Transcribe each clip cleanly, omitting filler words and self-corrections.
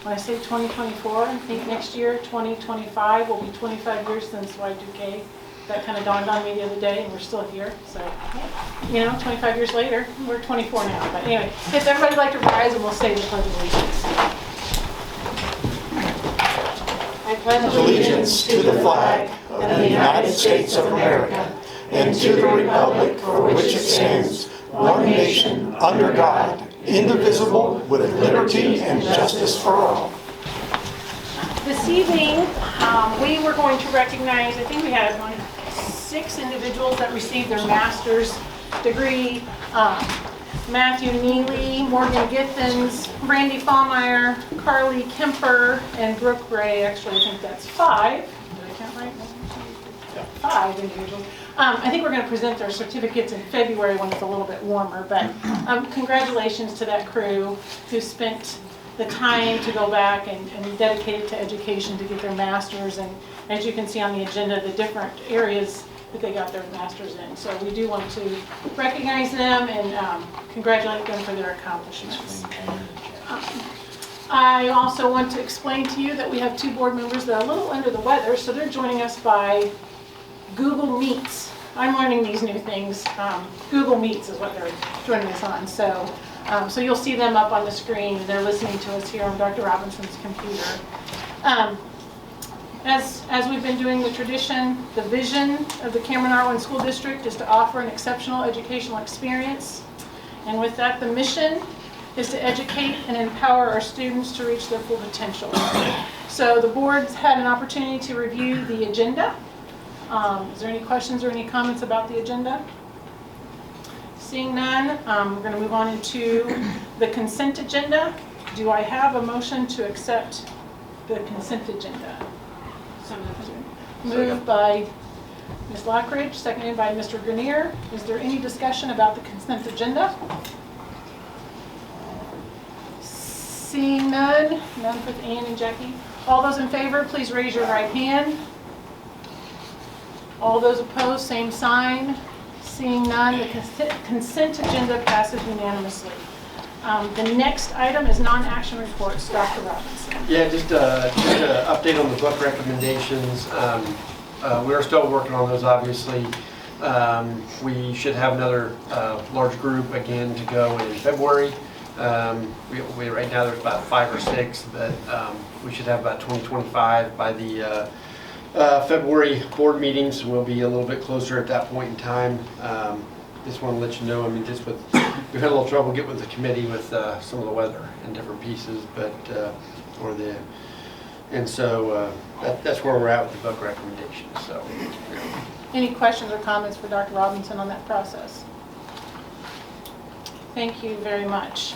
when I say 2024, I think next year, 2025, will be 25 years since Y2K. That kind of dawned on me the other day, and we're still here. So, you know, 25 years later, we're 24 now. But anyway, if everybody like to rise, and we'll say the Pledge of Allegiance. I pledge allegiance to the flag of the United States of America and to the republic for which it stands, one nation, under God, indivisible, with liberty and justice for all. This evening, we were going to recognize, I think we had 6 individuals that received their master's degree. Matthew Neely, Morgan Giffens, Brandy Fallmeyer, Carly Kemper, and Brooke Gray. Actually, I think that's 5. Did I count right? 5 individuals. I think we're going to present their certificates in February when it's a little bit warmer, but congratulations to that crew who spent the time to go back and dedicate it to education to get their masters, and as you can see on the agenda, the different areas that they got their masters in. So we do want to recognize them and congratulate them for their accomplishments. I also want to explain to you that we have 2 board members that are a little under the weather, so they're joining us by Google Meets. I'm learning these new things. Google Meets is what they're joining us on. So you'll see them up on the screen. They're listening to us here on Dr. Robinson's computer. As we've been doing the tradition, the vision of the Cameron-Arwen School District is to offer an exceptional educational experience. And with that, the mission is to educate and empower our students to reach their full potential. So the board's had an opportunity to review the agenda. Is there any questions or any comments about the agenda? Seeing none, we're going to move on into the consent agenda. Do I have a motion to accept the consent agenda? Moved by Ms. Lockridge, seconded by Mr. Grenier. Is there any discussion about the consent agenda? Seeing none, none with Ann and Jackie. All those in favor, please raise your right hand. All those opposed, same sign. Seeing none, the consent agenda passes unanimously. The next item is non-action reports. Dr. Robinson. Yeah, just an update on the book recommendations. We're still working on those, obviously. We should have another large group again to go in February. We right now there's about 5 or 6, but we should have about 20-25 by the February board meetings. We'll be a little bit closer at that point in time. Just want to let you know, I mean, just with, we've had a little trouble getting with the committee with some of the weather and different pieces, but, that's where we're at with the book recommendations, so. Any questions or comments for Dr. Robinson on that process? Thank you very much.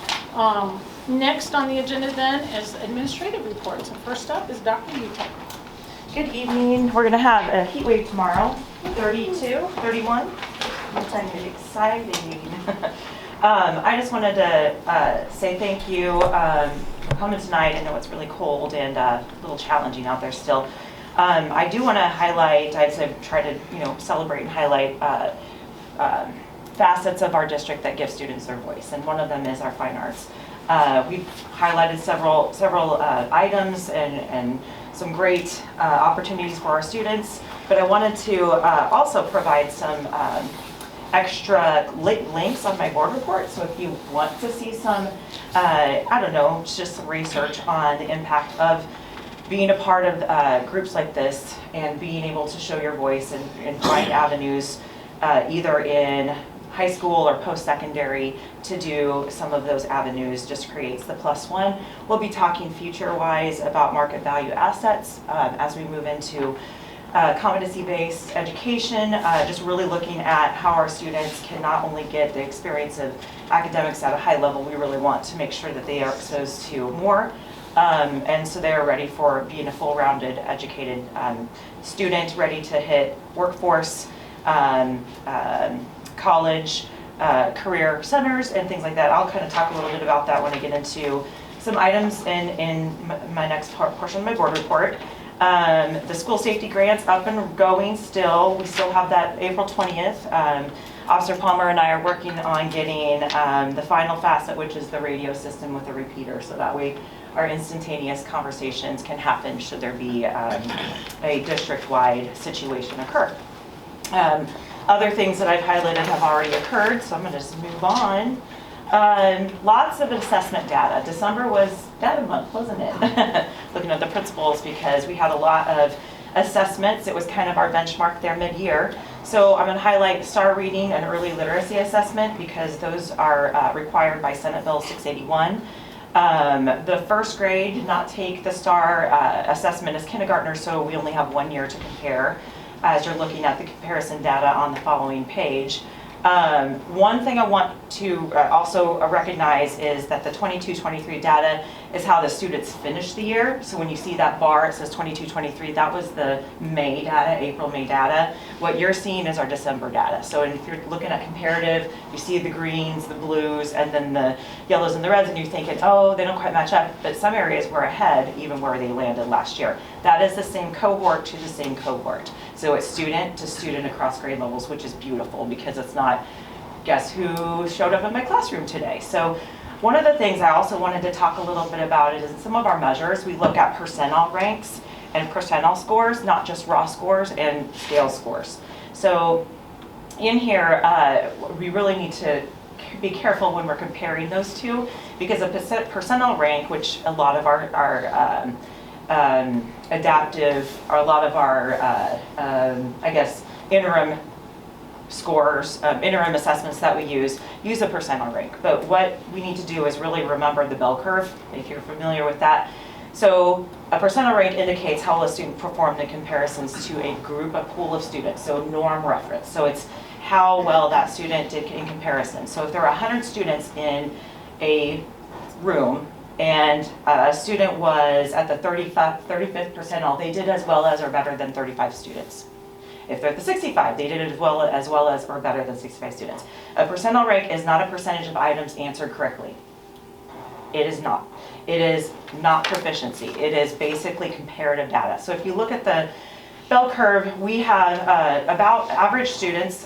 Next on the agenda then is administrative reports. And first up is Dr. Utah. Good evening. We're going to have a heat wave tomorrow, 32, 31. It's exciting. I just wanted to say thank you for coming tonight. I know it's really cold and a little challenging out there still. I do want to highlight, I'd try to celebrate and highlight facets of our district that give students their voice, and one of them is our fine arts. We've highlighted several items and some great opportunities for our students, but I wanted to also provide some extra links on my board report. So if you want to see some, just some research on the impact of being a part of groups like this and being able to show your voice and find avenues either in high school or post-secondary to do some of those avenues just creates the +1. We'll be talking future-wise about market value assets as we move into competency-based education, just really looking at how our students can not only get the experience of academics at a high level, we really want to make sure that they are exposed to more, and so they're ready for being a full-rounded, educated student, ready to hit workforce, college, career centers, and things like that. I'll kind of talk a little bit about that when I get into some items in my next portion of my board report. The school safety grants up and going still. We still have that April 20th. Officer Palmer and I are working on getting the final facet, which is the radio system with a repeater. So that way our instantaneous conversations can happen should there be a district-wide situation occur. Other things that I've highlighted have already occurred, so I'm going to just move on. Lots of assessment data. December was data month, wasn't it? Looking at the principals, because we had a lot of assessments. It was kind of our benchmark there mid-year. So I'm going to highlight STAR reading and early literacy assessment because those are required by Senate Bill 681. The first grade did not take the STAR assessment as kindergartners, so we only have 1 year to compare as you're looking at the comparison data on the following page. One thing I want to also recognize is that the 22-23 data is how the students finished the year. So when you see that bar, it says 22-23, that was the May data, April-May data. What you're seeing is our December data. So if you're looking at comparative, you see the greens, the blues, and then the yellows and the reds, and you're thinking, oh, they don't quite match up. But some areas were ahead, even where they landed last year. That is the same cohort to the same cohort. So it's student to student across grade levels, which is beautiful because it's not, guess who showed up in my classroom today. So one of the things I also wanted to talk a little bit about is in some of our measures, we look at percentile ranks and percentile scores, not just raw scores and scale scores. So in here, we really need to be careful when we're comparing those two because a percentile rank, which a lot of our adaptive, or a lot of our, I guess, interim scores, interim assessments that we use a percentile rank. But what we need to do is really remember the bell curve, if you're familiar with that. So a percentile rank indicates how a student performed in comparisons to a group, a pool of students, so norm reference. So it's how well that student did in comparison. So if there are 100 students in a room, and a student was at the 35th percentile, they did as well as or better than 35 students. If they're at the 65, they did it as well as or better than 65 students. A percentile rank is not a percentage of items answered correctly. It is not. It is not proficiency. It is basically comparative data. So if you look at the bell curve, we have about average students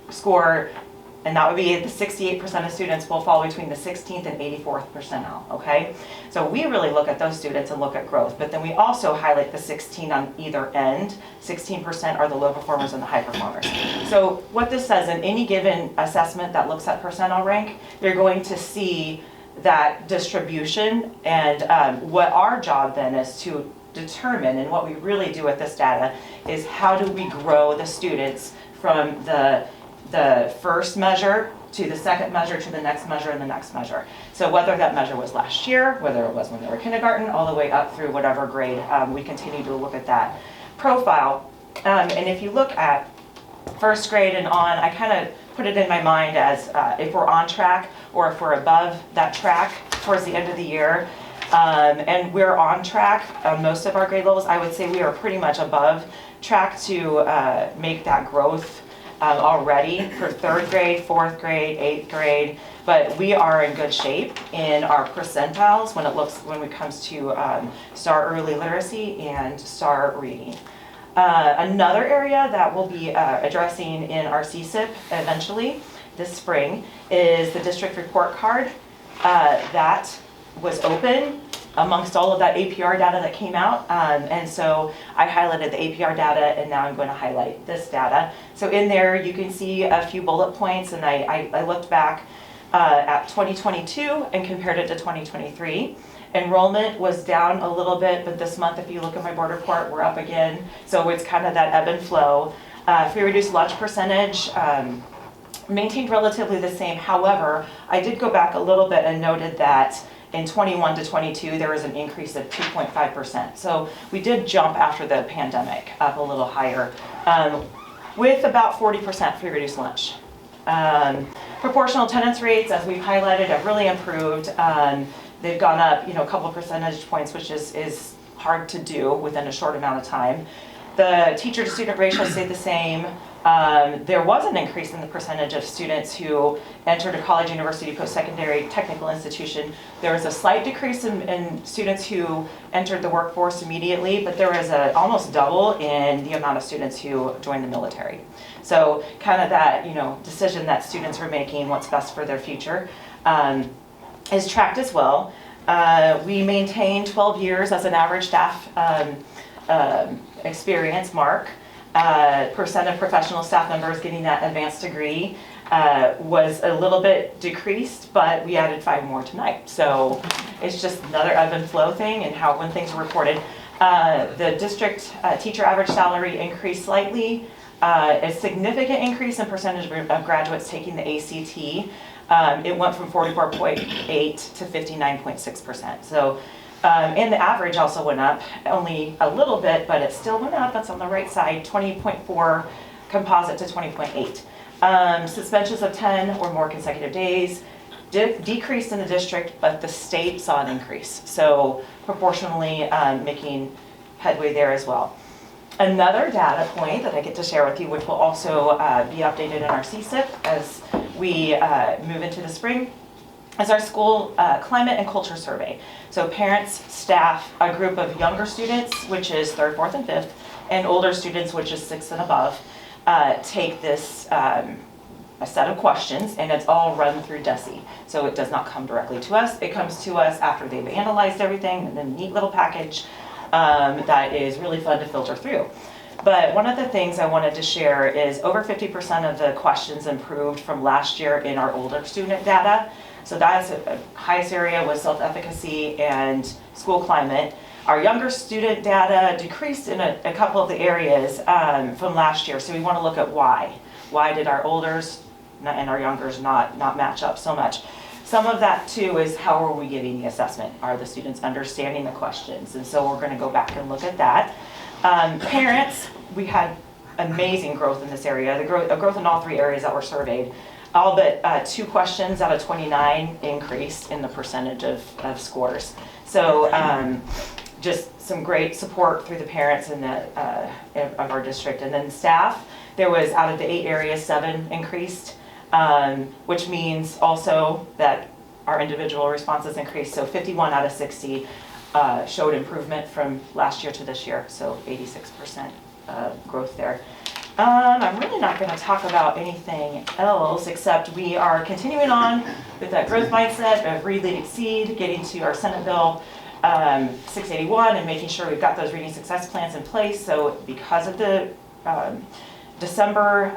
score, and that would be the 68% of students will fall between the 16th and 84th percentile, okay? So we really look at those students and look at growth, but then we also highlight the 16 on either end. 16% are the low performers and the high performers. So what this says, in any given assessment that looks at percentile rank, you're going to see that distribution, and what our job then is to determine, and what we really do with this data, is how do we grow the students from the first measure to the second measure to the next measure and the next measure. So whether that measure was last year, whether it was when they were kindergarten, all the way up through whatever grade, we continue to look at that profile. And if you look at first grade and on, I kind of put it in my mind as if we're on track or if we're above that track towards the end of the year. And we're on track on most of our grade levels. I would say we are pretty much above track to make that growth already for third grade, fourth grade, eighth grade, but we are in good shape in our percentiles when it comes to STAR early literacy and STAR reading. Another area that we'll be addressing in our CSIP eventually this spring is the district report card. That was open amongst all of that APR data that came out, and so I highlighted the APR data, and now I'm going to highlight this data. So in there you can see a few bullet points, and I looked back at 2022 and compared it to 2023. Enrollment was down a little bit, but this month, if you look at my board report, we're up again. So it's kind of that ebb and flow. Free reduced lunch percentage maintained relatively the same. However, I did go back a little bit and noted that in 21 to 22, there was an increase of 2.5%. So we did jump after the pandemic up a little higher with about 40% free reduced lunch. Proportional attendance rates, as we've highlighted, have really improved. They've gone up, a couple percentage points, which is hard to do within a short amount of time. The teacher to student ratio stayed the same. There was an increase in the percentage of students who entered a college, university, post-secondary, technical institution. There was a slight decrease in students who entered the workforce immediately, but there was almost double in the amount of students who joined the military. So kind of that, decision that students were making, what's best for their future, is tracked as well. We maintained 12 years as an average staff experience mark. Percent of professional staff members getting that advanced degree was a little bit decreased, but we added 5 more tonight. So it's just another ebb and flow thing and how when things are reported. The district teacher average salary increased slightly. A significant increase in percentage of graduates taking the ACT. It went from 44.8 to 59.6%. So, and the average also went up, only a little bit, but it still went up. That's on the right side, 20.4 composite to 20.8. Suspensions of 10 or more consecutive days decreased in the district, but the state saw an increase. So proportionally making headway there as well. Another data point that I get to share with you, which will also be updated in our CSIP as we move into the spring, is our school climate and culture survey. So parents, staff, a group of younger students, which is 3rd, 4th, and 5th, and older students, which is 6th and above, take this a set of questions, and it's all run through DESE. So it does not come directly to us. It comes to us after they've analyzed everything in a neat little package that is really fun to filter through. But one of the things I wanted to share is over 50% of the questions improved from last year in our older student data. So that's the highest area was self-efficacy and school climate. Our younger student data decreased in a couple of the areas from last year. So we want to look at why. Why did our olders and our youngers not match up so much? Some of that too is how are we giving the assessment? Are the students understanding the questions? And so we're going to go back and look at that. Parents, we had amazing growth in this area. The growth in all 3 areas that were surveyed. All but 2 questions out of 29 increased in the percentage of scores. So just some great support through the parents and of our district. And then staff, there was out of the 8 areas, 7 increased, which means also that our individual responses increased. So 51 out of 60 showed improvement from last year to this year. So 86% growth there. I'm really not going to talk about anything else except we are continuing on with that growth mindset of read, lead, exceed, getting to our Senate Bill 681 and making sure we've got those reading success plans in place. So because of the December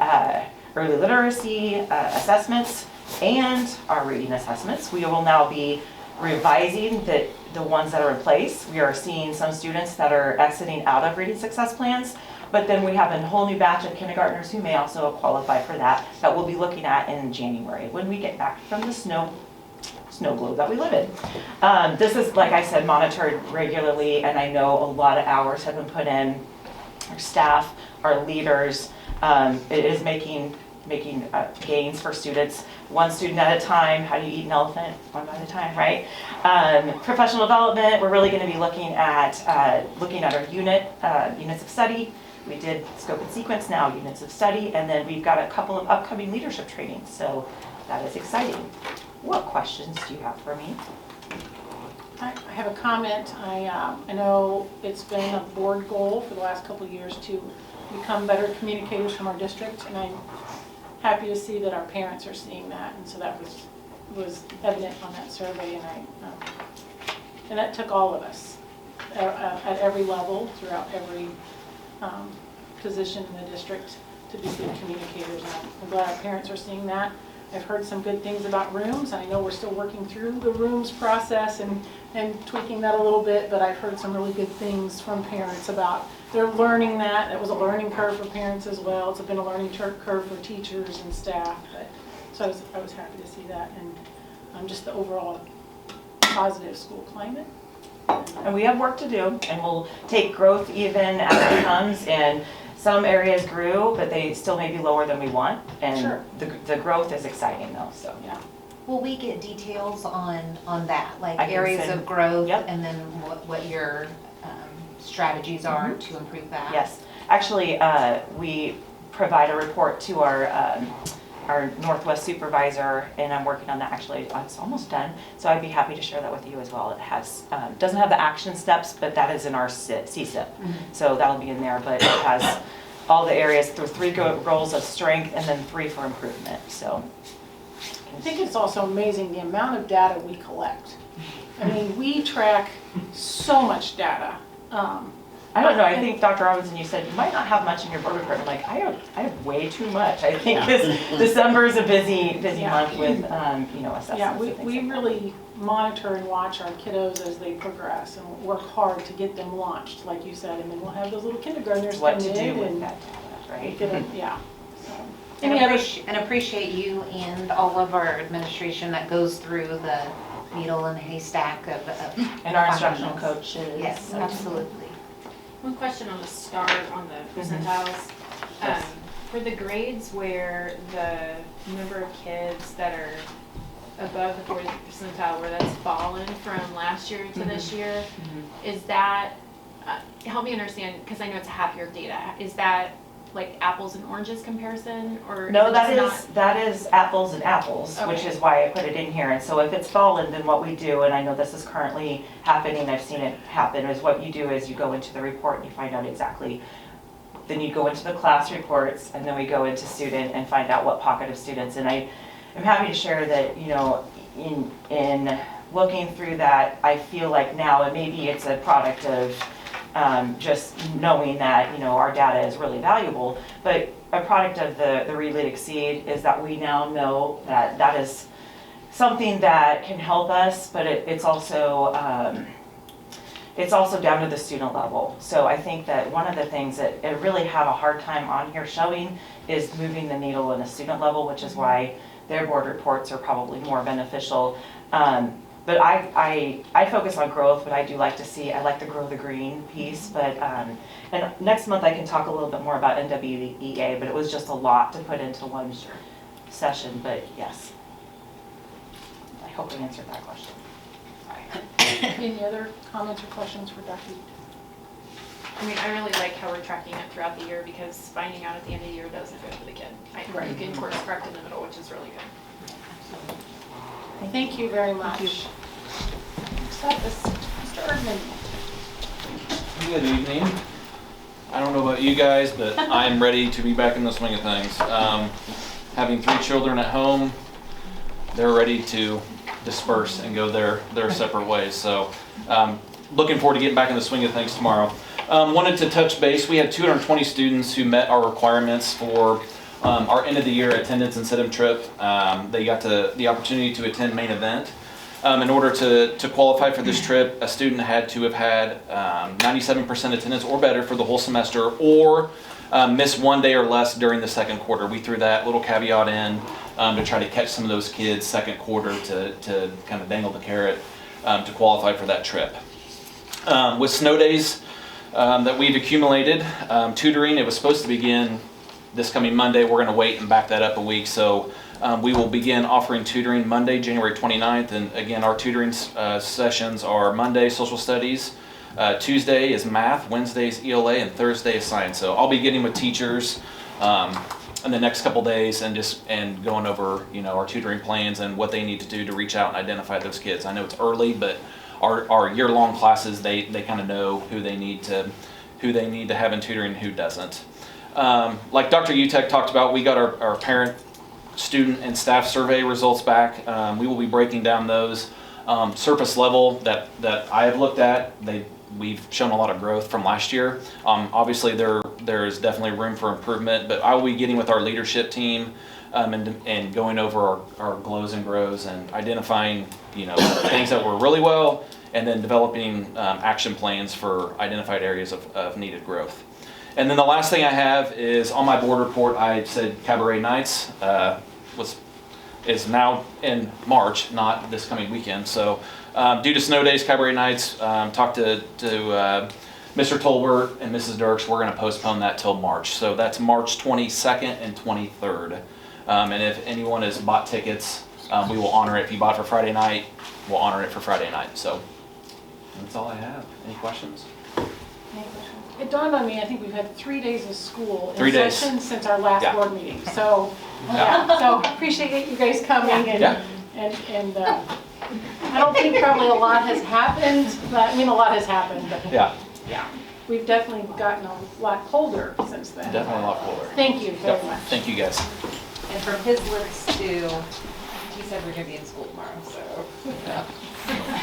early literacy assessments and our reading assessments, we will now be revising the ones that are in place. We are seeing some students that are exiting out of reading success plans. But then we have a whole new batch of kindergartners who may also qualify for that we'll be looking at in January when we get back from the snow globe that we live in. This is, like I said, monitored regularly, and I know a lot of hours have been put in. Our staff, our leaders, it is making gains for students. 1 student at a time. How do you eat an elephant? 1 at a time, right? Professional development, we're really going to be looking at our units of study. We did scope and sequence, now units of study, and then we've got a couple of upcoming leadership trainings, so that is exciting. What questions do you have for me? I have a comment. I know it's been a board goal for the last couple of years to become better communicators from our district, and I'm happy to see that our parents are seeing that, and so that was evident on that survey, and that took all of us at every level throughout every position in the district to be good communicators. And I'm glad our parents are seeing that. I've heard some good things about rooms. I know we're still working through the rooms process and tweaking that a little bit, but I've heard some really good things from parents about they're learning that. It was a learning curve for parents as well. It's been a learning curve for teachers and staff. So I was happy to see that, and just the overall positive school climate. And we have work to do, and we'll take growth even as it comes, and some areas grew, but they still may be lower than we want, and Sure. the growth is exciting though, so. Yeah. Will we get details on that, like I can areas send- of growth, Yep. and then what your strategies are to improve that? Yes, actually, we provide a report to our Northwest supervisor, and I'm working on that. Actually, it's almost done, so I'd be happy to share that with you as well. It has doesn't have the action steps, but that is in our CSIP, so that'll be in there. But it has all the areas through 3 goals of strength and then 3 for improvement. So I think it's also amazing the amount of data we collect. I mean, we track so much data. I don't know, I think Dr. Robinson, you said you might not have much in your board report. I'm like, I have way too much. I think this December is a busy month with, you know, assessments Yeah, and things we like that. really monitor and watch our kiddos as they progress and work hard to get them launched, like you said, and then we'll have those little kindergartners What come to do in with and that data, right? get them, yeah. So, And any other? appreciate you and all of our administration that goes through the needle in the haystack of. And our instructional coaches. Yes, absolutely. One question on the start on the percentiles. Yes. For the grades where the number of kids that are above the 40th percentile, where that's fallen from last year to this year, is that, help me understand, because I know it's a half year of data, is that like apples and oranges comparison, or No, is it that just is, that is apples and apples, which Okay. is why I put it in here. And so if it's fallen, then what we do, and I know this is currently happening, I've seen it happen, is what you do is you go into the report and you find out exactly, then you go into the class reports, and then we go into student and find out what pocket of students. And I'm happy to share that, you know, in looking through that, I feel like now, and maybe it's a product of just knowing that, you know, our data is really valuable, but a product of the Read, Lead, Exceed is that we now know that that is something that can help us, but it's also down to the student level. So I think that one of the things that I really have a hard time on here showing is moving the needle in a student level, which is why their board reports are probably more beneficial. But I focus on growth, but I do like to see, I like to grow the green piece. But and next month I can talk a little bit more about NWEA, but it was just a lot to put into one session. But yes, I hope we answered that question. Any other comments or questions for Dr.? I mean, I really like how we're tracking it throughout the year, because finding out at the end of the year doesn't good for the kid. Right. You can course correct in the middle, which is really good. Thank you very much. Next up is Mr. Erdman. Good evening. I don't know about you guys, but I'm ready to be back in the swing of things. Having 3 children at home, they're ready to disperse and go their separate ways. So looking forward to getting back in the swing of things tomorrow. Wanted to touch base. We had 220 students who met our requirements for our end of the year attendance incentive trip. They got the opportunity to attend main event. In order to qualify for this trip, a student had to have had 97% attendance or better for the whole semester, or miss 1 day or less during the second quarter. We threw that little caveat in to try to catch some of those kids second quarter to kind of dangle the carrot to qualify for that trip. With snow days that we've accumulated, tutoring, it was supposed to begin this coming Monday. We're going to wait and back that up a week. So we will begin offering tutoring Monday, January 29th. And again, our tutoring sessions are Monday, social studies, Tuesday is math, Wednesday is ELA, and Thursday is science. So I'll be getting with teachers in the next couple days and going over, you know, our tutoring plans and what they need to do to reach out and identify those kids. I know it's early, but our year-long classes, they kind of know who they need to have in tutoring and who doesn't. Like Dr. Utek talked about, we got our parent, student, and staff survey results back. We will be breaking down those. Surface level that I have looked at, we've shown a lot of growth from last year. Obviously there is definitely room for improvement, but I will be getting with our leadership team and going over our glows and grows and identifying, you know, things that were really well, and then developing action plans for identified areas of needed growth. And then the last thing I have is on my board report, I said Cabaret Nights is now in March, not this coming weekend. So due to snow days, Cabaret Nights, talked to Mr. Tolbert and Mrs. Dirks, we're going to postpone that till March. So that's March 22nd and 23rd. And if anyone has bought tickets, we will honor it. If you bought for Friday night, we'll honor it for Friday night. So that's all I have. Any questions? It dawned on me, I think we've had 3 days of school 3 in days. session since our last Yeah. board meeting. So, so appreciate you guys coming and I don't think probably a lot has happened, but I mean a lot has happened, but Yeah, we've definitely gotten a lot colder since then. definitely a lot cooler. Thank you very Yep. much. Thank you guys. And from his lips to, he said we're gonna be in school tomorrow, so.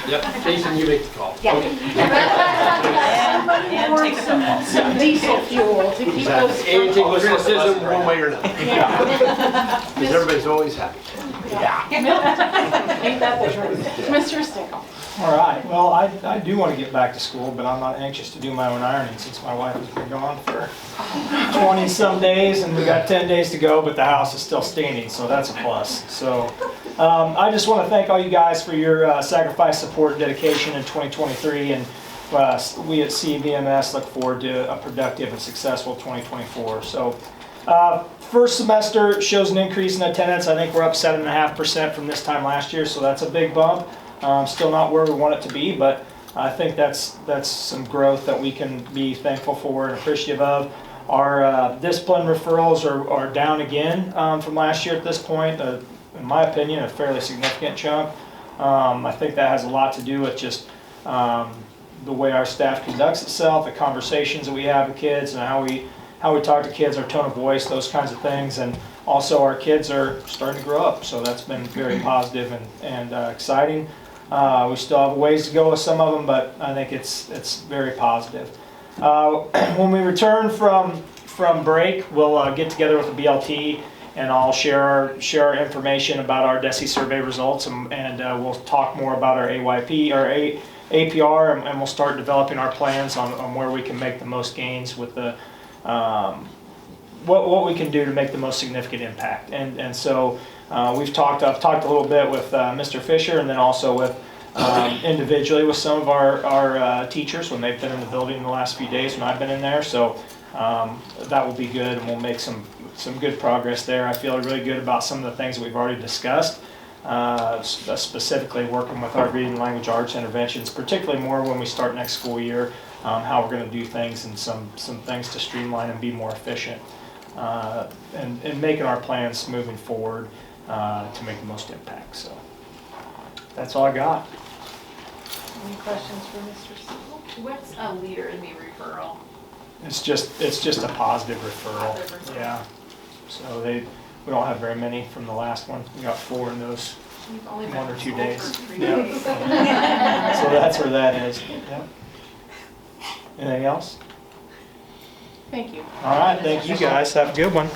Yep, Jason, you make the call. Yeah. And take the phone calls. Some diesel fuel to keep those. And take criticism one way or another, Yeah. because everybody's always happy. Ain't that the truth? Mr Stickel. All right, well, I do want to get back to school, but I'm not anxious to do my own ironing since my wife has been gone for 20-some days, and we got 10 days to go, but the house is still standing, so that's a plus. So I just want to thank all you guys for your sacrifice, support, and dedication in 2023, and we at CVMS look forward to a productive and successful 2024. So first semester shows an increase in attendance. I think we're up 7.5% from this time last year, so that's a big bump. Still not where we want it to be, but I think that's some growth that we can be thankful for and appreciative of. Our discipline referrals are down again from last year at this point. In my opinion, a fairly significant chunk. I think that has a lot to do with just the way our staff conducts itself, the conversations that we have with kids, and how we talk to kids, our tone of voice, those kinds of things. And also our kids are starting to grow up, so that's been very positive and exciting. We still have a ways to go with some of them, but I think it's very positive. When we return from break, we'll get together with the BLT, and I'll share our information about our DESE survey results, and we'll talk more about our AYP, our APR, and we'll start developing our plans on where we can make the most gains with the what we can do to make the most significant impact. And so I've talked a little bit with Mr. Fisher, and then also with individually with some of our teachers when they've been in the building in the last few days when I've been in there. So that will be good, and we'll make some good progress there. I feel really good about some of the things that we've already discussed, specifically working with our reading language arts interventions, particularly more when we start next school year, how we're going to do things and some things to streamline and be more efficient, and making our plans moving forward to make the most impact. So that's all I got. Any questions for Mr. Stickel? What's a leader in the referral? It's just a positive referral. Yeah. So we don't have very many from the last one. We got 4 in those You've only been 1 or in 2 school days. for 3 Yeah. days. So that's where that is. Yep. Anything else? Thank you. All right. Thank you guys. Have a good one.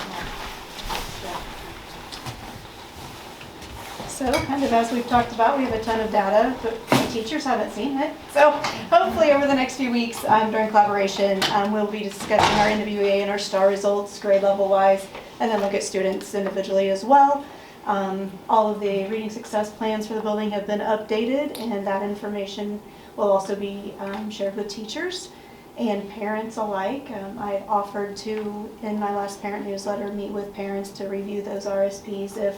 So kind of as we've talked about, we have a ton of data, but the teachers haven't seen it. So hopefully over the next few weeks during collaboration, we'll be discussing our NWA and our STAR results grade level wise, and then look at students individually as well. All of the reading success plans for the building have been updated, and that information will also be shared with teachers and parents alike. I offered to, in my last parent newsletter, meet with parents to review those RSPs if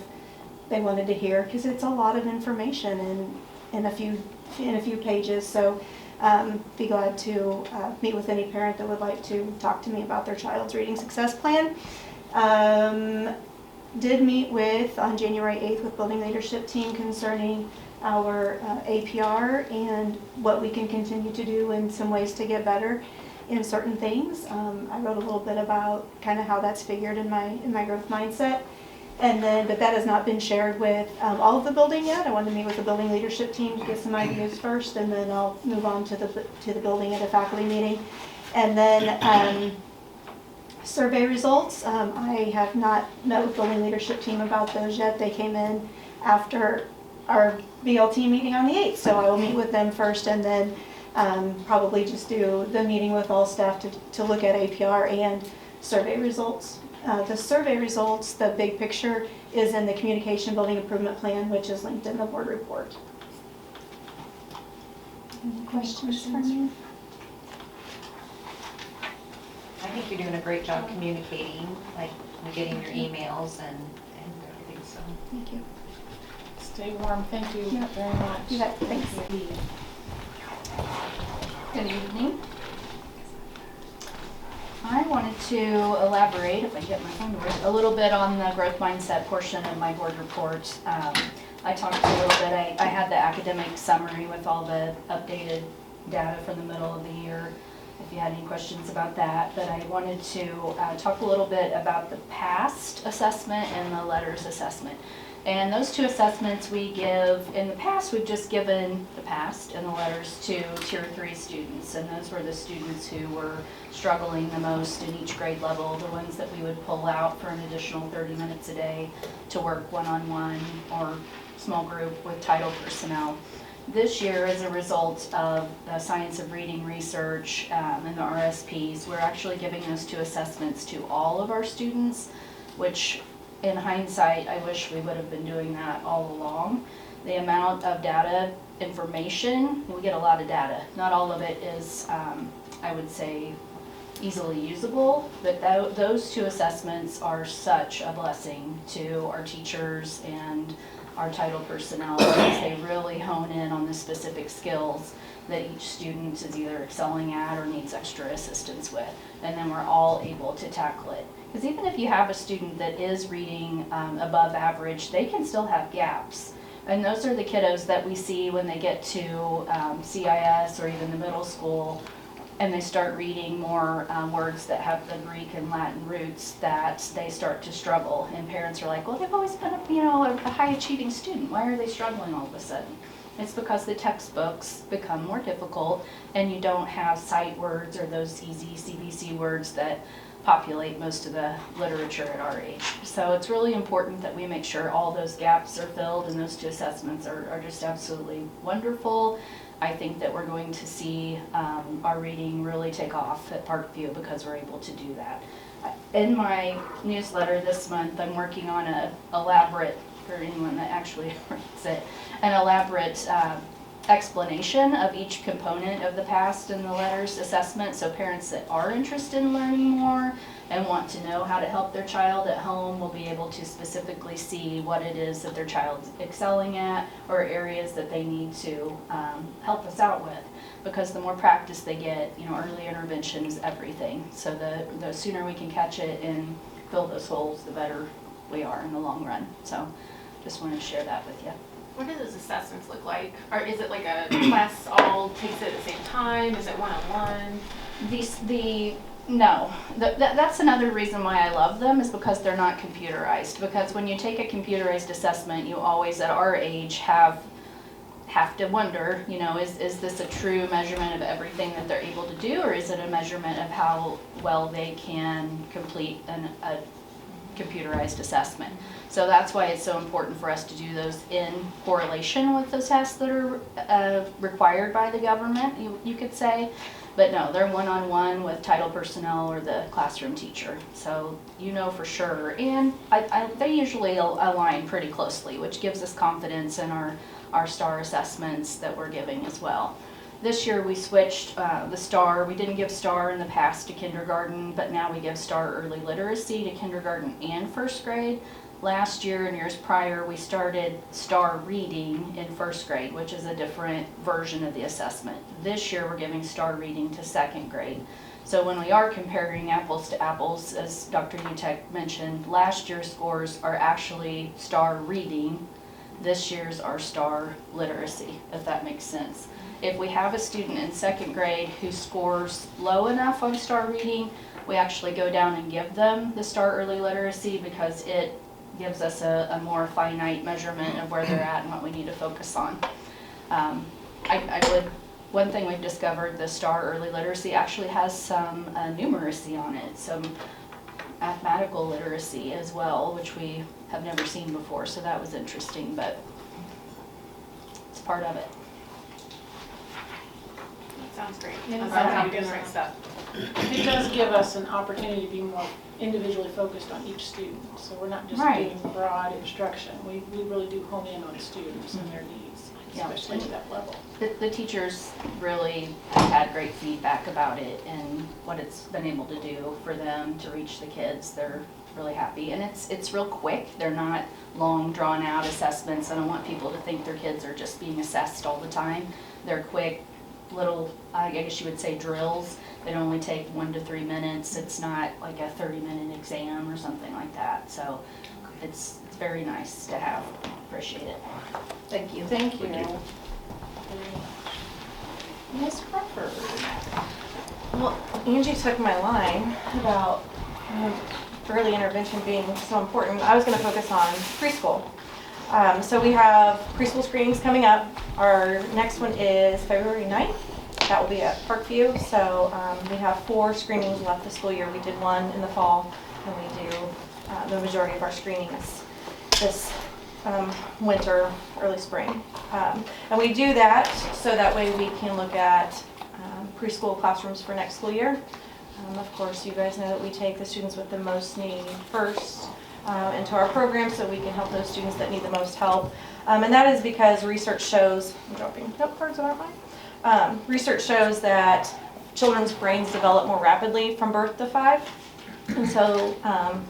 they wanted to hear, because it's a lot of information in a few pages. So be glad to meet with any parent that would like to talk to me about their child's reading success plan. Did meet on January 8th with building leadership team concerning our APR and what we can continue to do and some ways to get better in certain things. I wrote a little bit about kind of how that's figured in my growth mindset. And then, but that has not been shared with all of the building yet. I wanted to meet with the building leadership team to get some ideas first, and then I'll move on to the building at a faculty meeting. And then survey results. I have not met with building leadership team about those yet. They came in after our BLT meeting on the 8th, so I will meet with them first, and then probably just do the meeting with all staff to look at APR and survey results. The survey results, the big picture, is in the communication building improvement plan, which is linked in the board report. Any questions for me? I think you're doing a great job communicating, like getting your emails and everything, so. Thank you. Stay warm. Thank you Yep. very much. You bet. Thanks. Good evening. I wanted to elaborate, if I can get my phone to work, a little bit on the growth mindset portion of my board report. I talked a little bit, I had the academic summary with all the updated data from the middle of the year, if you had any questions about that. But I wanted to talk a little bit about the past assessment and the letters assessment. And those 2 assessments we give, in the past, we've just given the past and the letters to Tier 3 students. And those were the students who were struggling the most in each grade level, the ones that we would pull out for an additional 30 minutes a day to work one-on-one or small group with title personnel. This year, as a result of the science of reading research and the RSPs, we're actually giving those 2 assessments to all of our students, which in hindsight, I wish we would have been doing that all along. The amount of data information, we get a lot of data. Not all of it is, I would say, easily usable, but those 2 assessments are such a blessing to our teachers and our title personnel because they really hone in on the specific skills that each student is either excelling at or needs extra assistance with. And then we're all able to tackle it. Because even if you have a student that is reading above average, they can still have gaps. And those are the kiddos that we see when they get to CIS or even the middle school, and they start reading more words that have the Greek and Latin roots, that they start to struggle. And parents are like, well, they've always been a high achieving student. Why are they struggling all of a sudden? It's because the textbooks become more difficult and you don't have sight words or those easy CBC words that populate most of the literature at our age. So it's really important that we make sure all those gaps are filled, and those 2 assessments are just absolutely wonderful. I think that we're going to see our reading really take off at Parkview because we're able to do that. In my newsletter this month, I'm working on an elaborate, for anyone that actually reads it, an elaborate explanation of each component of the past and the letters assessment, so parents that are interested in learning more and want to know how to help their child at home will be able to specifically see what it is that their child's excelling at or areas that they need to help us out with. Because the more practice they get, early intervention is everything. So the sooner we can catch it and fill those holes, the better we are in the long run. So just wanted to share that with you. What do those assessments look like? Or is it like a class all takes it at the same time? Is it one-on-one? No, that's another reason why I love them, is because they're not computerized. Because when you take a computerized assessment, you always, at our age, have to wonder, is this a true measurement of everything that they're able to do, or is it a measurement of how well they can complete a computerized assessment? So that's why it's so important for us to do those in correlation with those tests that are required by the government, you could say. But no, they're one-on-one with title personnel or the classroom teacher. So for sure. And they usually align pretty closely, which gives us confidence in our STAR assessments that we're giving as well. This year we switched the STAR. We didn't give STAR in the past to kindergarten, but now we give STAR early literacy to kindergarten and first grade. Last year and years prior, we started STAR reading in first grade, which is a different version of the assessment. This year we're giving STAR reading to second grade. So when we are comparing apples to apples, as Dr. Utek mentioned, last year's scores are actually STAR reading. This year's are STAR literacy, if that makes sense. If we have a student in second grade who scores low enough on STAR reading, we actually go down and give them the STAR early literacy because it gives us a more finite measurement of where they're at and what we need to focus on. One thing we've discovered, the STAR early literacy actually has some numeracy on it, some mathematical literacy as well, which we have never seen before, so that was interesting, but it's part of it. Sounds great. Yeah, I'm sounds glad good. you're doing the right stuff. It does give us an opportunity to be more individually focused on each student. So we're not just Right. giving broad instruction. We really do hone in on students and their needs, Yeah. especially at that level. The teachers really have had great feedback about it and what it's been able to do for them to reach the kids. They're really happy, and it's real quick. They're not long, drawn-out assessments. I don't want people to think their kids are just being assessed all the time. They're quick, little, I guess you would say, drills. They only take 1 to 3 minutes. It's not like a 30-minute exam or something like that. So it's very nice to have. Appreciate it. Thank you. Thank you. Thank you. Ms Crawford. Well, Angie took my line about early intervention being so important. I was going to focus on preschool. So we have preschool screenings coming up. Our next one is February 9th. That will be at Parkview. So we have 4 screenings left this school year. We did one in the fall, and we do the majority of our screenings this winter, early spring. And we do that so that way we can look at preschool classrooms for next school year. Of course, you guys know that we take the students with the most need first into our program so we can help those students that need the most help. And that is because research shows, I'm dropping note cards that aren't mine. Research shows that children's brains develop more rapidly from birth to 5. And so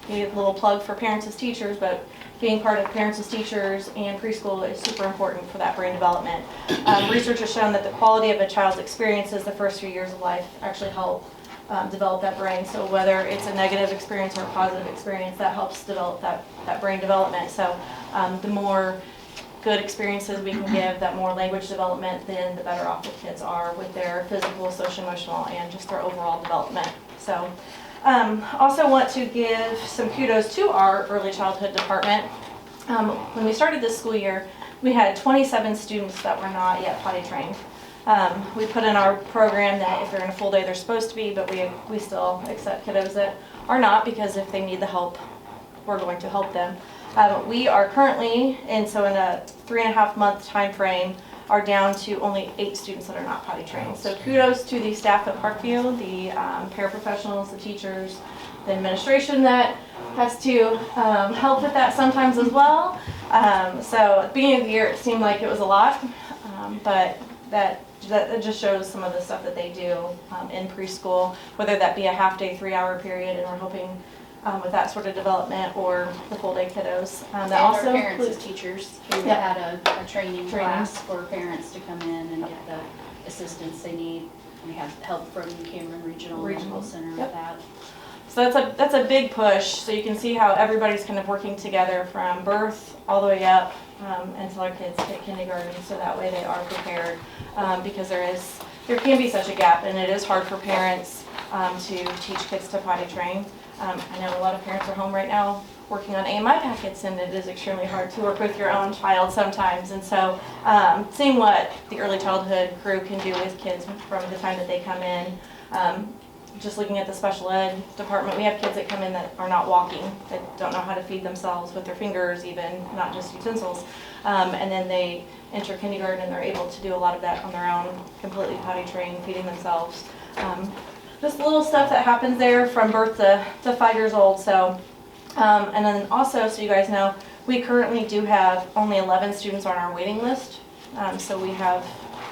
we have a little plug for parents as teachers, but being part of parents as teachers and preschool is super important for that brain development. Research has shown that the quality of a child's experiences the first few years of life actually help develop that brain. So whether it's a negative experience or a positive experience, that helps develop that brain development. So the more good experiences we can give, that more language development, then the better off the kids are with their physical, social, emotional, and just their overall development. So also want to give some kudos to our early childhood department. When we started this school year, we had 27 students that were not yet potty trained. We put in our program that if they're in a full day, they're supposed to be, but we still accept kiddos that are not, because if they need the help, we're going to help them. We are currently, and so in a 3.5 month time frame, are down to only 8 students that are not potty trained. So kudos to the staff at Parkview, the paraprofessionals, the teachers, the administration that has to help with that sometimes as well. So at the beginning of the year, it seemed like it was a lot, but that just shows some of the stuff that they do in preschool, whether that be a half-day, 3-hour period, and we're hoping with that sort of development, or the full-day kiddos. And also our parents as teachers, we Yeah. had a training class for parents to come in and get the assistance they need. We have help from Cameron Regional Medical Center with that. So that's a big push. So you can see how everybody's kind of working together from birth all the way up until our kids hit kindergarten, so that way they are prepared, because there can be such a gap, and it is hard for parents to teach kids to potty train. I know a lot of parents are home right now working on AMI packets, and it is extremely hard to work with your own child sometimes. And so seeing what the early childhood crew can do with kids from the time that they come in, just looking at the special ed department, we have kids that come in that are not walking, that don't know how to feed themselves with their fingers even, not just utensils. And then they enter kindergarten and they're able to do a lot of that on their own, completely potty trained, feeding themselves. Just little stuff that happens there from birth to 5 years old. So, and then also, so you guys know, we currently do have only 11 students on our waiting list. So we have,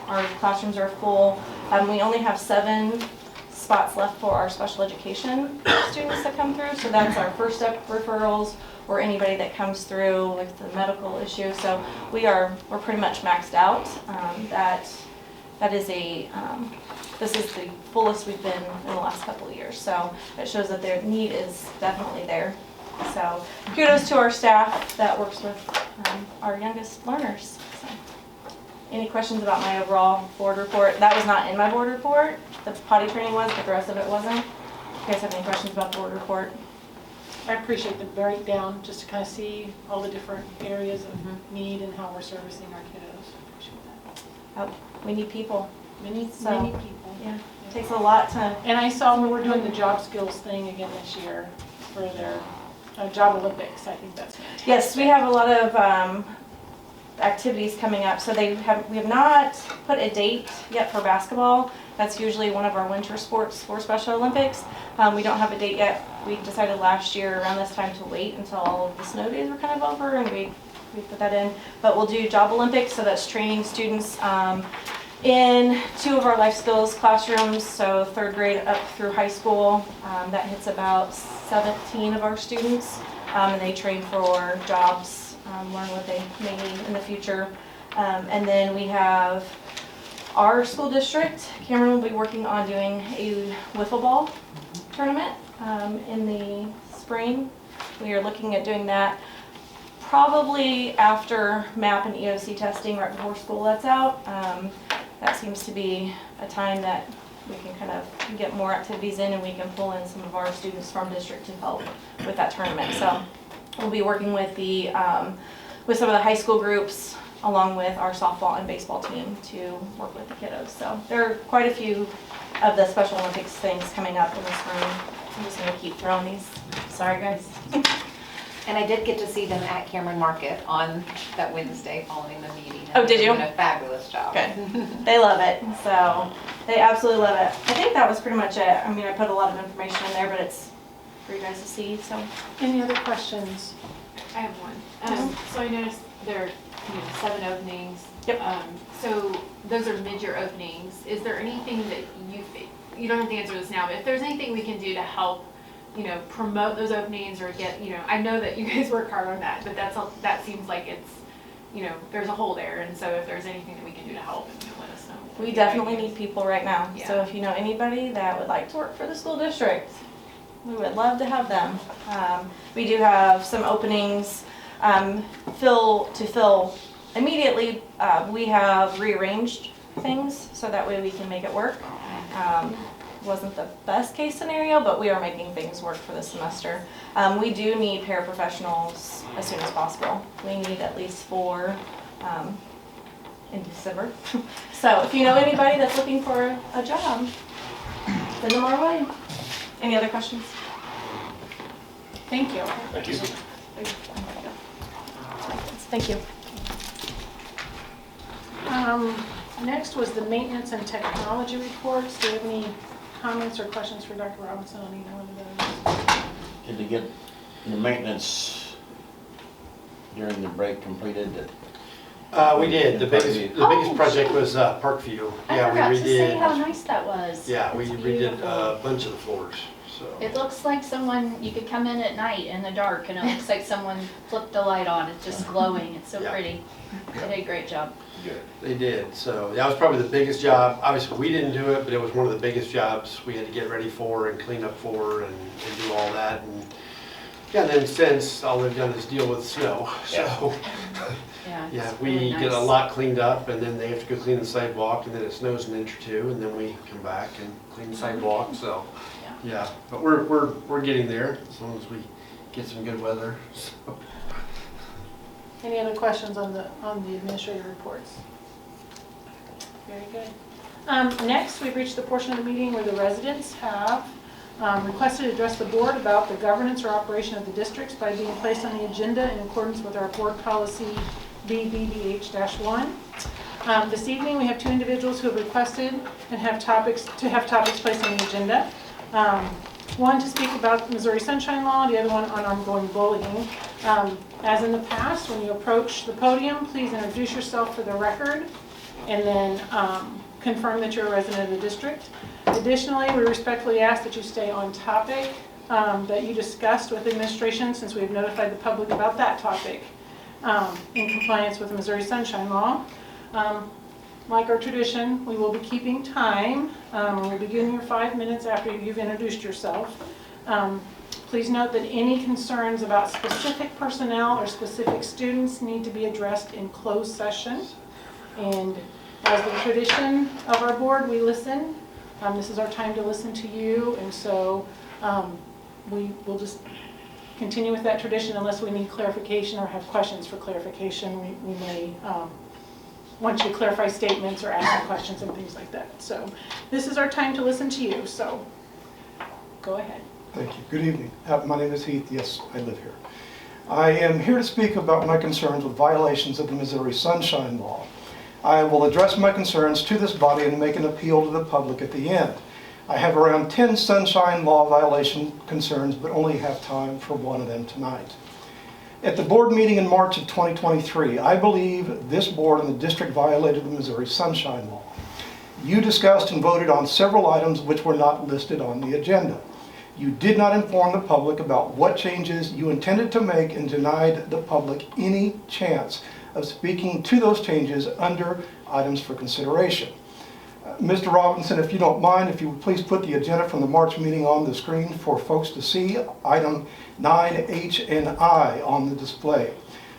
our classrooms are full. We only have 7 spots left for our special education students that come through. So that's our first step referrals, or anybody that comes through with the medical issue. So we're pretty much maxed out. That is this is the fullest we've been in the last couple of years. So it shows that their need is definitely there. So kudos to our staff that works with our youngest learners. So, any questions about my overall board report? That was not in my board report. The potty training was, but the rest of it wasn't. You guys have any questions about the board report? I appreciate the breakdown, just to kind of see all the different areas of need and how we're servicing our kiddos. I appreciate that. We need people. We need people. Yeah, it takes a lot to. And I saw when we're doing the job skills thing again this year for their job Olympics. I think that's fantastic. Yes, we have a lot of activities coming up. So we have not put a date yet for basketball. That's usually one of our winter sports for Special Olympics. We don't have a date yet. We decided last year around this time to wait until all of the snow days were kind of over, and we put that in. But we'll do Job Olympics, so that's training students in 2 of our life skills classrooms, so 3rd grade up through high school. That hits about 17 of our students, and they train for jobs, learn what they may need in the future. And then we have our school district. Cameron will be working on doing a wiffle ball tournament in the spring. We are looking at doing that probably after MAP and EOC testing, right before school lets out. That seems to be a time that we can kind of get more activities in, and we can pull in some of our students from district to help with that tournament. So we'll be working with the with some of the high school groups, along with our softball and baseball team to work with the kiddos. So there are quite a few of the Special Olympics things coming up in this room. I'm just gonna keep throwing these. Sorry, guys. And I did get to see them at Cameron Market on that Wednesday following the meeting. Oh, did you? They did a fabulous job. Good. They love it. So they absolutely love it. I think that was pretty much it. I mean, I put a lot of information in there, but it's for you guys to see. So Any other questions? I have one. So I noticed there are 7 openings. Yep. So those are mid-year openings. Is there anything that you don't have to answer this now, but if there's anything we can do to help, promote those openings or get, I know that you guys work hard on that, but that seems like it's, there's a hole there. And so if there's anything that we can do to help, let us know. we definitely need people right now. Yeah. So if you know anybody that would like to work for the school district, we would love to have them. We do have some openings fill immediately. We have rearranged things so that way we can make it work. Wasn't the best case scenario, but we are making things work for this semester. We do need paraprofessionals as soon as possible. We need at least 4 in December. So if you know anybody that's looking for a job, send them our way. Any other questions? Thank you. Thank you. Thank you. Next was the maintenance and technology reports. Do you have any comments or questions for Dr. Robinson on either one of those? Did they get the maintenance during the break completed? We did. The biggest project was Parkview. I Yeah, forgot we to say redid. how nice that was. Yeah, we It's redid beautiful. a bunch of the floors. So It looks like you could come in at night in the dark and it looks like someone flipped the light on. It's just glowing. It's so Yeah. pretty. They did a great job. they did. So that was probably the biggest job. Obviously, we didn't do it, but it was one of the biggest jobs we had to get ready for and clean up for and do all that. And yeah, then since all they've done is deal with snow. So Yeah. yeah, it's we really get a nice. lot cleaned up, and then they have to go clean the sidewalk, and then it snows an inch or 2, and then we come back and clean the sidewalk. So yeah, but we're getting there as long as we get some good weather. So. Any other questions on the administrative reports? Very good. Next, we've reached the portion of the meeting where the residents have requested to address the board about the governance or operation of the districts by being placed on the agenda in accordance with our board policy BBBH-1. This evening, we have 2 individuals who have requested and have topics placed on the agenda. One to speak about Missouri Sunshine Law, the other one on ongoing bullying. As in the past, when you approach the podium, please introduce yourself for the record and then confirm that you're a resident of the district. Additionally, we respectfully ask that you stay on topic that you discussed with administration, since we have notified the public about that topic in compliance with the Missouri Sunshine Law. Like our tradition, we will be keeping time. We'll begin your 5 minutes after you've introduced yourself. Please note that any concerns about specific personnel or specific students need to be addressed in closed session. And as the tradition of our board, we listen. This is our time to listen to you, and so we will just continue with that tradition unless we need clarification or have questions for clarification. We may want you to clarify statements or ask some questions and things like that. So this is our time to listen to you, so go ahead. Thank you. Good evening. My name is Heath. Yes, I live here. I am here to speak about my concerns with violations of the Missouri Sunshine Law. I will address my concerns to this body and make an appeal to the public at the end. I have around 10 Sunshine Law violation concerns, but only have time for one of them tonight. At the board meeting in March of 2023, I believe this board and the district violated the Missouri Sunshine Law. You discussed and voted on several items which were not listed on the agenda. You did not inform the public about what changes you intended to make and denied the public any chance of speaking to those changes under items for consideration. Mr. Robinson, if you don't mind, if you would please put the agenda from the March meeting on the screen for folks to see, item 9H and I on the display.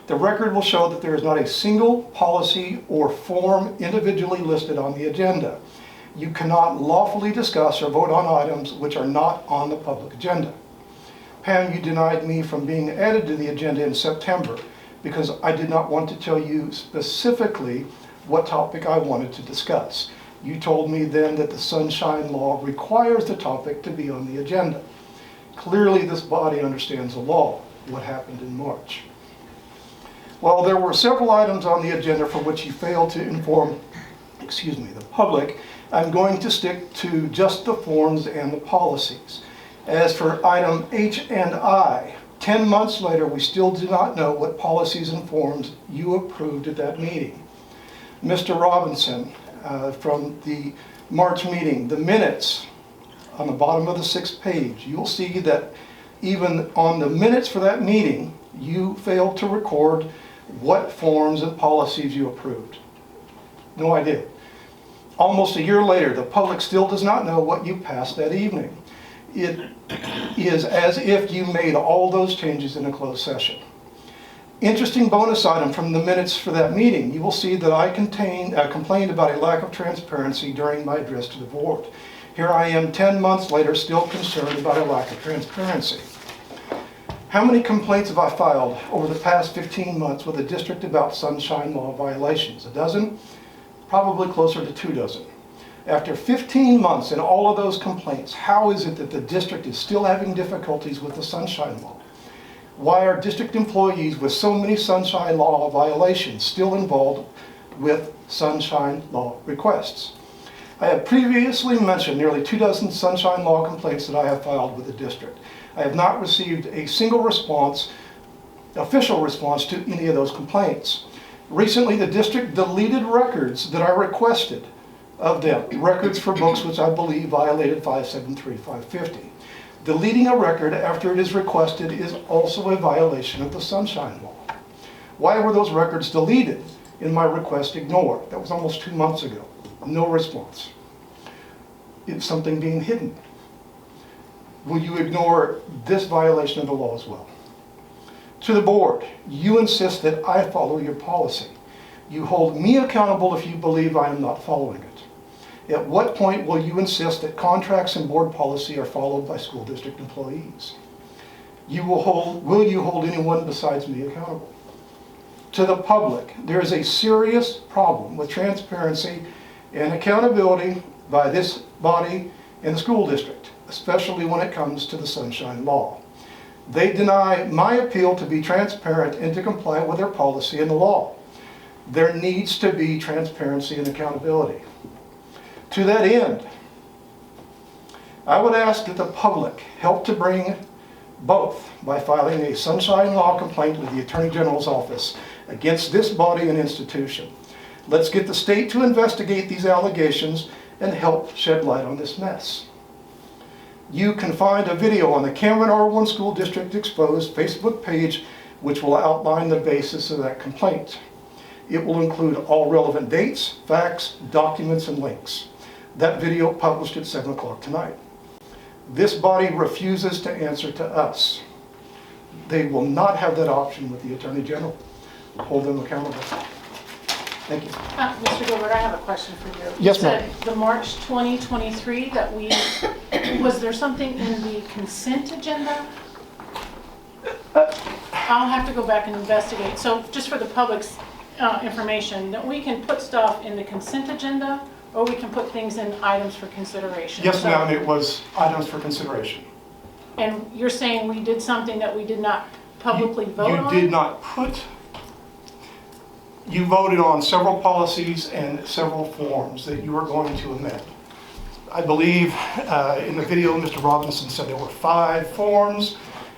The record will show that there is not a single policy or form individually listed on the agenda. You cannot lawfully discuss or vote on items which are not on the public agenda. Pam, you denied me from being added to the agenda in September because I did not want to tell you specifically what topic I wanted to discuss. You told me then that the Sunshine Law requires the topic to be on the agenda. Clearly, this body understands the law. What happened in March? Well, there were several items on the agenda for which you failed to inform, the public. I'm going to stick to just the forms and the policies. As for item H and I, 10 months later, we still do not know what policies and forms you approved at that meeting. Mr. Robinson, from the March meeting, the minutes on the bottom of the 6th page, you'll see that even on the minutes for that meeting, you failed to record what forms and policies you approved. No idea. Almost a year later, the public still does not know what you passed that evening. It is as if you made all those changes in a closed session. Interesting bonus item from the minutes for that meeting. You will see that I complained about a lack of transparency during my address to the board. Here I am 10 months later still concerned about a lack of transparency. How many complaints have I filed over the past 15 months with the district about Sunshine Law violations? A dozen? Probably closer to 2 dozen. After 15 months and all of those complaints, how is it that the district is still having difficulties with the Sunshine Law? Why are district employees with so many Sunshine Law violations still involved with Sunshine Law requests? I have previously mentioned nearly 2 dozen Sunshine Law complaints that I have filed with the district. I have not received a single response, official response to any of those complaints. Recently, the district deleted records that I requested of them, records for books which I believe violated 573, 550. Deleting a record after it is requested is also a violation of the Sunshine Law. Why were those records deleted in my request ignored? That was almost 2 months ago. No response. Is something being hidden? Will you ignore this violation of the law as well? To the board, you insist that I follow your policy. You hold me accountable if you believe I am not following it. At what point will you insist that contracts and board policy are followed by school district employees? Will you hold anyone besides me accountable? To the public, there is a serious problem with transparency and accountability by this body and the school district, especially when it comes to the Sunshine Law. They deny my appeal to be transparent and to comply with their policy and the law. There needs to be transparency and accountability. To that end, I would ask that the public help to bring both by filing a Sunshine Law complaint with the Attorney General's office against this body and institution. Let's get the state to investigate these allegations and help shed light on this mess. You can find a video on the Cameron R1 School District Exposed Facebook page which will outline the basis of that complaint. It will include all relevant dates, facts, documents, and links. That video published at 7 o'clock tonight. This body refuses to answer to us. They will not have that option with the Attorney General. Hold them accountable. Thank you. Mr. Gilbert, I have a question for you. Yes, ma'am. You said the March 2023 that was there something in the consent agenda? I'll have to go back and investigate. So just for the public's information, that we can put stuff in the consent agenda or we can put things in items for consideration. Yes, ma'am, it was items for consideration. And you're saying we did something that we did not publicly vote on? You did not put, you voted on several policies and several forms that you were going to amend. I believe in the video, Mr. Robinson said there were 5 forms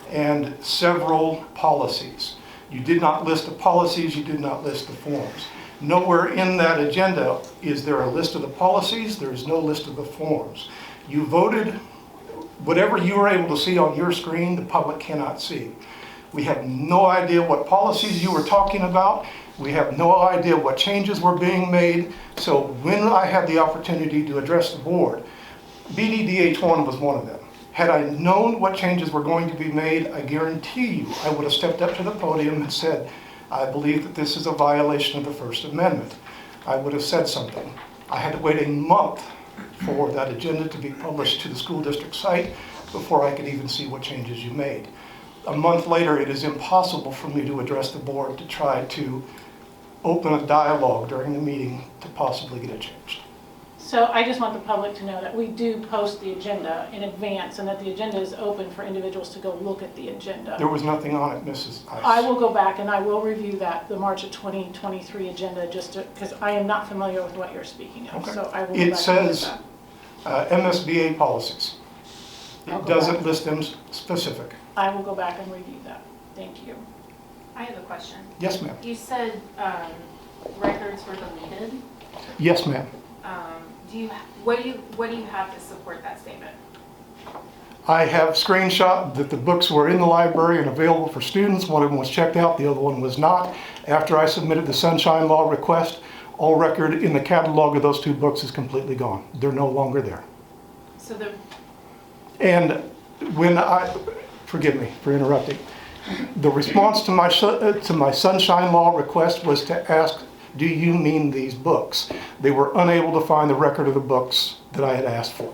and several policies. You did not list the policies, you did not list the forms. Nowhere in that agenda is there a list of the policies, there is no list of the forms. You voted, whatever you were able to see on your screen, the public cannot see. We have no idea what policies you were talking about. We have no idea what changes were being made. So when I had the opportunity to address the board, BDDH1 was one of them. Had I known what changes were going to be made, I guarantee you I would have stepped up to the podium and said, I believe that this is a violation of the First Amendment. I would have said something. I had to wait a month for that agenda to be published to the school district site before I could even see what changes you made. a month later, it is impossible for me to address the board to try to open a dialogue during the meeting to possibly get it changed. So I just want the public to know that we do post the agenda in advance and that the agenda is open for individuals to go look at the agenda. There was nothing on it, Mrs. Ice. I will go back and I will review that, the March of 2023 agenda, just because I am not familiar with what you're speaking of. Okay. So I will go back and It look says at MSBA policies. I'll It go doesn't back. list them specific. I will go back and review that. Thank you. I have a question. Yes, ma'am. You said records were deleted. Yes, ma'am. What do you have to support that statement? I have screenshot that the books were in the library and available for students. One of them was checked out, the other one was not. After I submitted the Sunshine Law request, all record in the catalog of those 2 books is completely gone. They're no longer there. So And when forgive me for interrupting, the response to my Sunshine Law request was to ask, do you mean these books? They were unable to find the record of the books that I had asked for.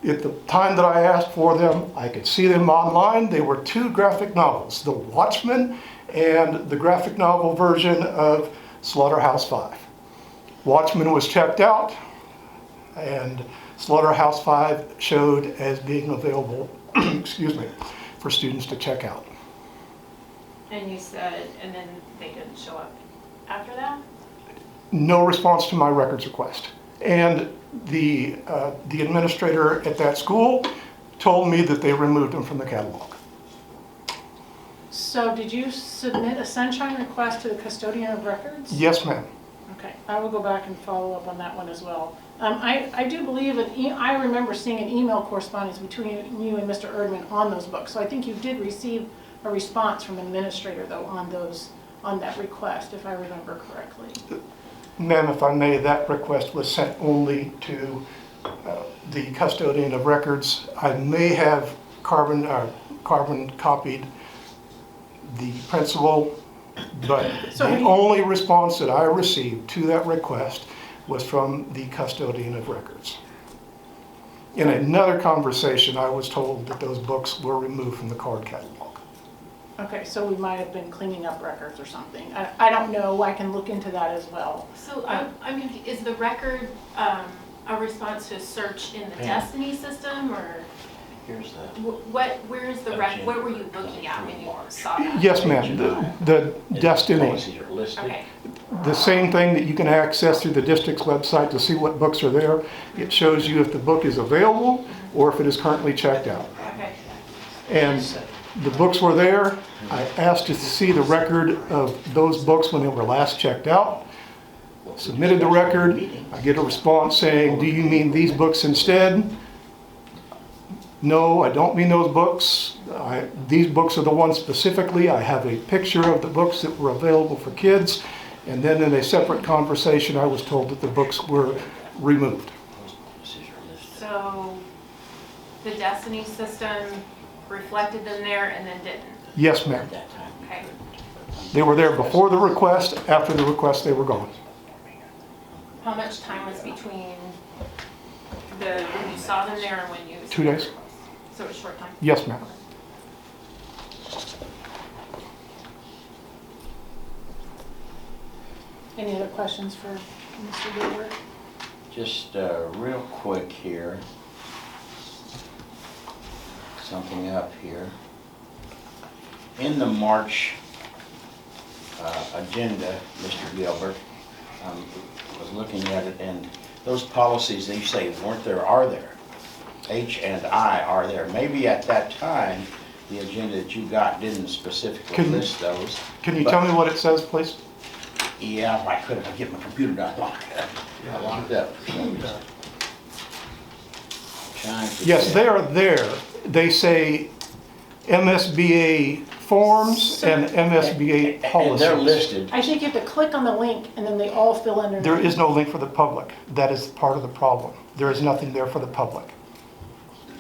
At the time that I asked for them, I could see them online. They were 2 graphic novels, The Watchmen and the graphic novel version of Slaughterhouse-Five. Watchmen was checked out, and Slaughterhouse-Five showed as being available, excuse me, for students to check out. and you said, and then they didn't show up after that? No response to my records request. And the administrator at that school told me that they removed them from the catalog. So did you submit a sunshine request to the custodian of records? Yes, ma'am. Okay, I will go back and follow up on that one as well. I do believe, I remember seeing an email correspondence between you and Mr. Erdman on those books. So I think you did receive a response from an administrator though on that request, if I remember correctly. Ma'am, if I may, that request was sent only to the custodian of records. I may have carbon copied the principal, but So the only response that I received to that request was from the custodian of records. In another conversation, I was told that those books were removed from the card catalog. Okay, so we might have been cleaning up records or something. I don't know, I can look into that as well. So, I mean, is the record a response to a search in the Destiny system, or Here's the, where is the record? What were you looking at when you saw that? Yes, ma'am, the Destiny. policies are listed. Okay. The same thing that you can access through the district's website to see what books are there. It shows you if the book is available or if it is currently checked out. Okay. And the books were there. I asked to see the record of those books when they were last checked out. Submitted the record. I get a response saying, do you mean these books instead? No, I don't mean those books. These books are the ones specifically. I have a picture of the books that were available for kids. And then in a separate conversation, I was told that the books were removed. So the Destiny system reflected them there and then didn't? Yes, ma'am. Okay. They were there before the request. After the request, they were gone. How much time was between when you saw them there and when you? 2 days. So it was a short time? Yes, ma'am. Any other questions for Mr. Gilbert? Just real quick here. Something up here. In the March agenda, Mr. Gilbert, was looking at it, and those policies that you say weren't there are there. H and I are there. Maybe at that time, the agenda that you got didn't specifically list those. Can you tell me what it says, please? Yeah, if I could, if I get my computer done. I locked up for some reason. Trying to Yes, get- they are there. They say MSBA forms and MSBA And they're policies. listed. I think you have to click on the link and then they all fill underneath. There is no link for the public. That is part of the problem. There is nothing there for the public.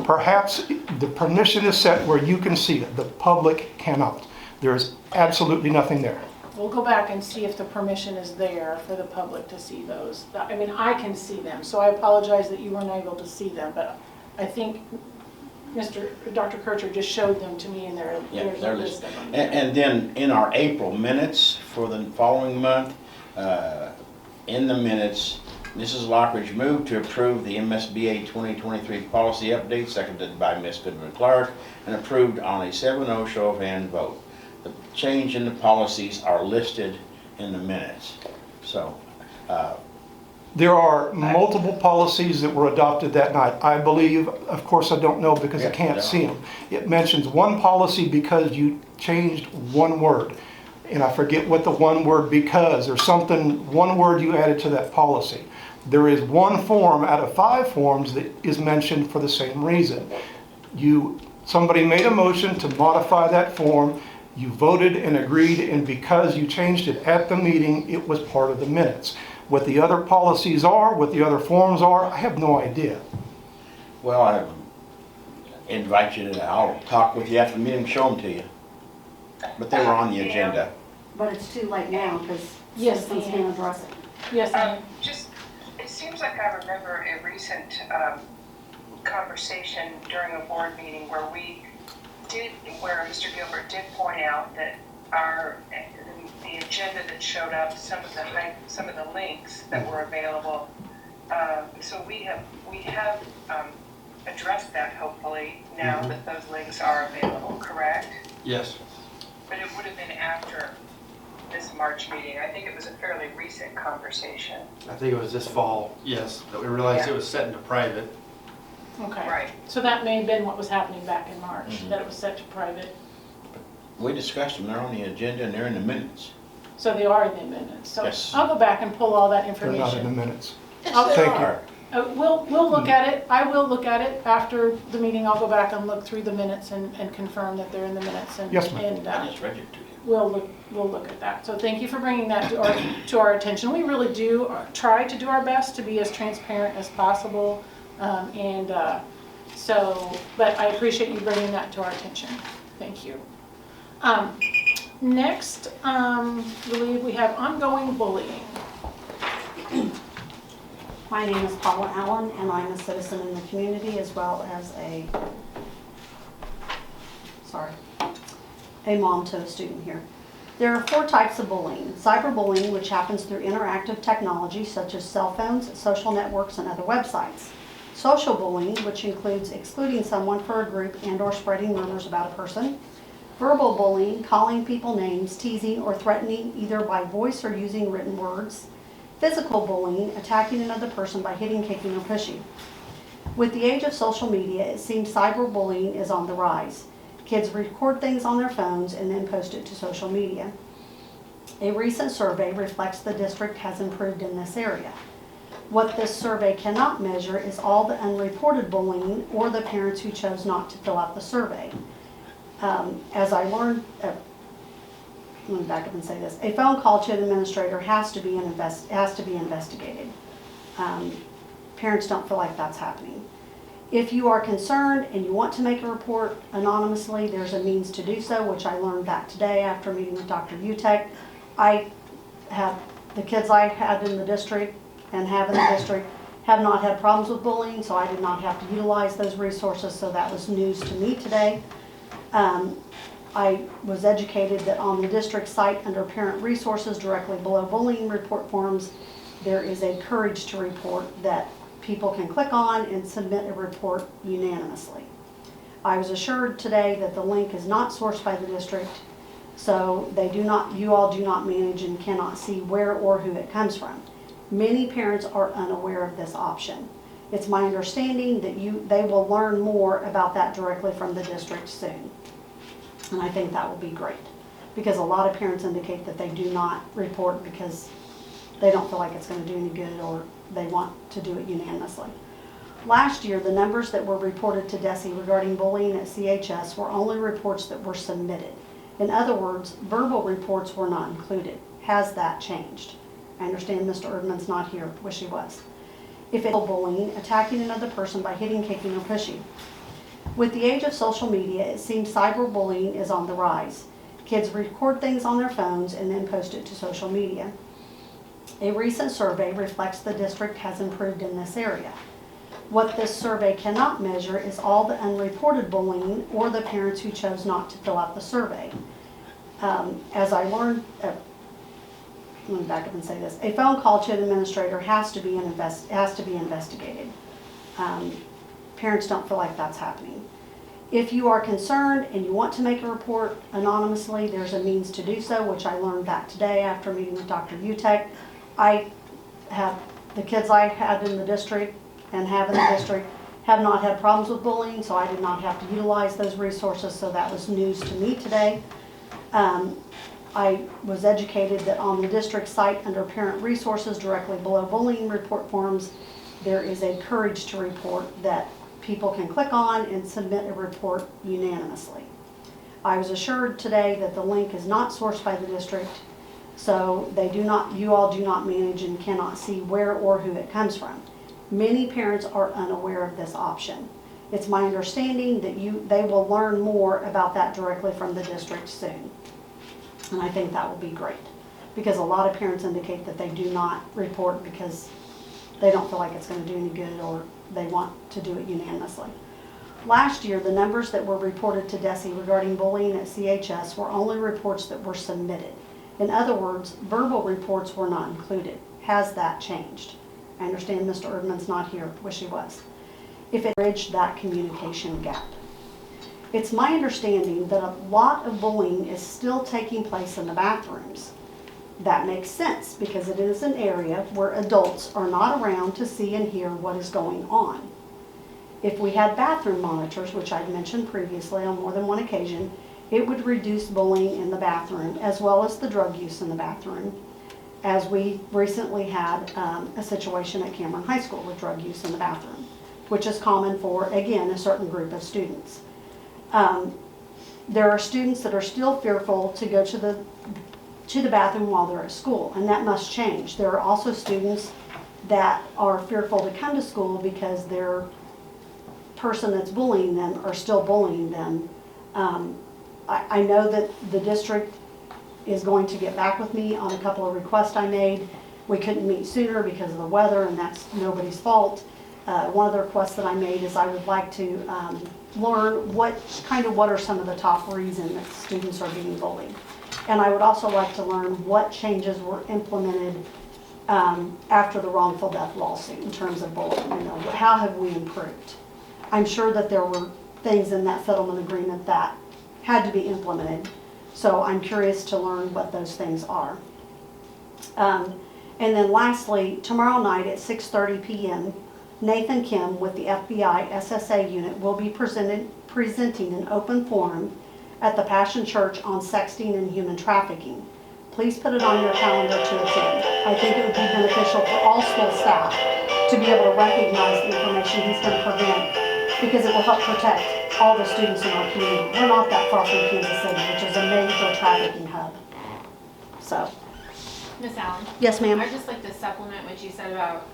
Perhaps the permission is set where you can see it. The public cannot. There is absolutely nothing there. We'll go back and see if the permission is there for the public to see those. I mean, I can see them, so I apologize that you weren't able to see them, but I think Dr. Kercher just showed them to me, and Yeah, there's they're a list listed. of them. And then in our April minutes for the following month, in the minutes, Mrs. Lockridge moved to approve the MSBA 2023 policy update, seconded by Ms. Goodman Clark, and approved on a 7-0 show of hand vote. The change in the policies are listed in the minutes. So, There are multiple policies that were adopted that night. I believe, of course I don't know because I Yeah, can't yeah. see them. It mentions one policy because you changed one word. And I forget what the one word because, or something, one word you added to that policy. There is one form out of 5 forms that is mentioned for the same reason. Somebody made a motion to modify that form, you voted and agreed, and because you changed it at the meeting, it was part of the minutes. What the other policies are, what the other forms are, I have no idea. well, I invite you to, I'll talk with you after the meeting, show them to you. But they were on the agenda. But it's too late now because Yes, citizens Ann. can't address it. Yes, Ann? It seems like I remember a recent conversation during a board meeting where Mr. Gilbert did point out that the agenda that showed up, some of the links that were available. So we have addressed that hopefully now that those links are available, correct? Yes. But it would have been after this March meeting. I think it was a fairly recent conversation. I think it was this fall, yes, that we realized it was set into private. Okay. Right. So that may have been what was happening back in March, that it was set to private. We discussed them, they're on the agenda and they're in the minutes. So they are in the minutes. So Yes. I'll go back and pull all that They're not in the information. minutes. I'll- Thank you. We'll look at it. I will look at it after the meeting. I'll go back and look through the minutes and confirm that they're in the minutes. Yes, ma'am. And I just read it to you. we'll look at that. So thank you for bringing that to our attention. We really do try to do our best to be as transparent as possible. But I appreciate you bringing that to our attention. Thank you. Next, I believe we have ongoing bullying. My name is Paula Allen, and I'm a citizen in the community as well as a mom to a student here. There are 4 types of bullying. Cyberbullying, which happens through interactive technology such as cell phones, social networks, and other websites. Social bullying, which includes excluding someone for a group and/or spreading rumors about a person. Verbal bullying, calling people names, teasing or threatening either by voice or using written words. Physical bullying, attacking another person by hitting, kicking, or pushing. With the age of social media, it seems cyberbullying is on the rise. Kids record things on their phones and then post it to social media. A recent survey reflects the district has improved in this area. What this survey cannot measure is all the unreported bullying or the parents who chose not to fill out the survey. As I learned, let me back up and say this. A phone call to an administrator has to be investigated. Parents don't feel like that's happening. If you are concerned and you want to make a report anonymously, there's a means to do so, which I learned back today after meeting with Dr. Utek. The kids I had in the district and have in the district have not had problems with bullying, so I did not have to utilize those resources, so that was news to me today. I was educated that on the district site under parent resources directly below bullying report forms, there is a courage to report that people can click on and submit a report unanimously. I was assured today that the link is not sourced by the district, so you all do not manage and cannot see where or who it comes from. Many parents are unaware of this option. It's my understanding that they will learn more about that directly from the district soon. And I think that will be great, because a lot of parents indicate that they do not report because they don't feel like it's going to do any good, or they want to do it unanimously. Last year, the numbers that were reported to DESE regarding bullying at CHS were only reports that were submitted. In other words, verbal reports were not included. Has that changed? I understand Mr. Erdman's not here. Wish he was. If it's bullying, attacking another person by hitting, kicking, or pushing. With the age of social media, it seems cyberbullying is on the rise. Kids record things on their phones and then post it to social media. A recent survey reflects the district has improved in this area. What this survey cannot measure is all the unreported bullying or the parents who chose not to fill out the survey. As I learned, let me back up and say this, a phone call to an administrator has to be investigated. Parents don't feel like that's happening. If you are concerned and you want to make a report anonymously, there's a means to do so, which I learned back today after meeting with Dr. Utek. I have, the kids I had in the district and have in the district have not had problems with bullying, so I did not have to utilize those resources, so that was news to me today. I was educated that on the district site under parent resources directly below bullying report forms, there is a courage to report that people can click on and submit a report unanimously. I was assured today that the link is not sourced by the district, so they do not, you all do not manage and cannot see where or who it comes from. Many parents are unaware of this option. It's my understanding that they will learn more about that directly from the district soon. And I think that will be great, because a lot of parents indicate that they do not report because they don't feel like it's going to do any good, or they want to do it unanimously. Last year, the numbers that were reported to DESE regarding bullying at CHS were only reports that were submitted. In other words, verbal reports were not included. Has that changed? I understand Mr. Erdman's not here. Wish he was. If it bridged that communication gap. It's my understanding that a lot of bullying is still taking place in the bathrooms. That makes sense because it is an area where adults are not around to see and hear what is going on. If we had bathroom monitors, which I've mentioned previously on more than one occasion, it would reduce bullying in the bathroom as well as the drug use in the bathroom, as we recently had a situation at Cameron High School with drug use in the bathroom, which is common for, again, a certain group of students. There are students that are still fearful to go to the bathroom while they're at school, and that must change. There are also students that are fearful to come to school because their person that's bullying them are still bullying them. I know that the district is going to get back with me on a couple of requests I made. We couldn't meet sooner because of the weather, and that's nobody's fault. One of the requests that I made is I would like to learn what are some of the top reasons that students are being bullied. And I would also like to learn what changes were implemented after the wrongful death lawsuit in terms of bullying. You know, how have we improved? I'm sure that there were things in that settlement agreement that had to be implemented. So I'm curious to learn what those things are. And then lastly, tomorrow night at 6:30 p.m., Nathan Kim with the FBI SSA unit will be presenting an open forum at the Passion Church on sexting and human trafficking. Please put it on your calendar to attend. I think it would be beneficial for all school staff to be able to recognize the information he's going to prevent, because it will help protect all the students in our community. We're not that far from Kansas City, which is a major trafficking hub. So. Miss Allen? Yes, ma'am. I'd just like to supplement what you said about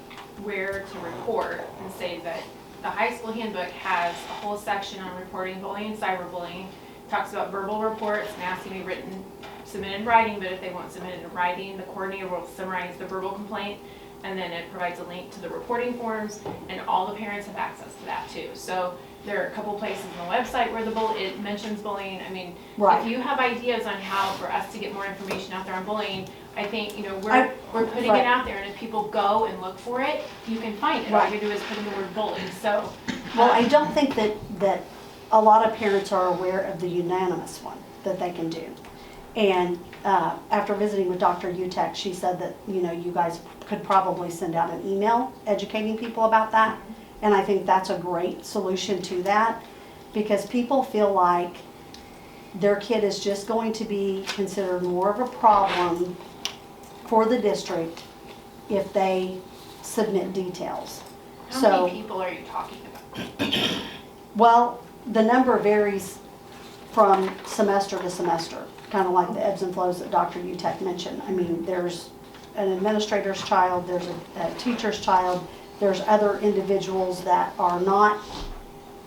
where to report and say that the high school handbook has a whole section on reporting bullying and cyberbullying. It talks about verbal reports and has to be written, submitted in writing, but if they want submitted in writing, the coordinator will summarize the verbal complaint, and then it provides a link to the reporting forms, and all the parents have access to that too. So there are a couple places on the website where it mentions bullying. I mean, right. If you have ideas on how for us to get more information out there on bullying, I think, we're putting it out there, and if people go and look for it, you can find it. All you do is put in the word bully. So, well, I don't think that a lot of parents are aware of the unanimous one that they can do. And after visiting with Dr. Utek, she said that, you guys could probably send out an email educating people about that. And I think that's a great solution to that, because people feel like their kid is just going to be considered more of a problem for the district if they submit details. How many people are you talking about? Well, the number varies from semester to semester, kind of like the ebbs and flows that Dr. Utek mentioned. I mean, there's an administrator's child, there's a teacher's child, there's other individuals that are not,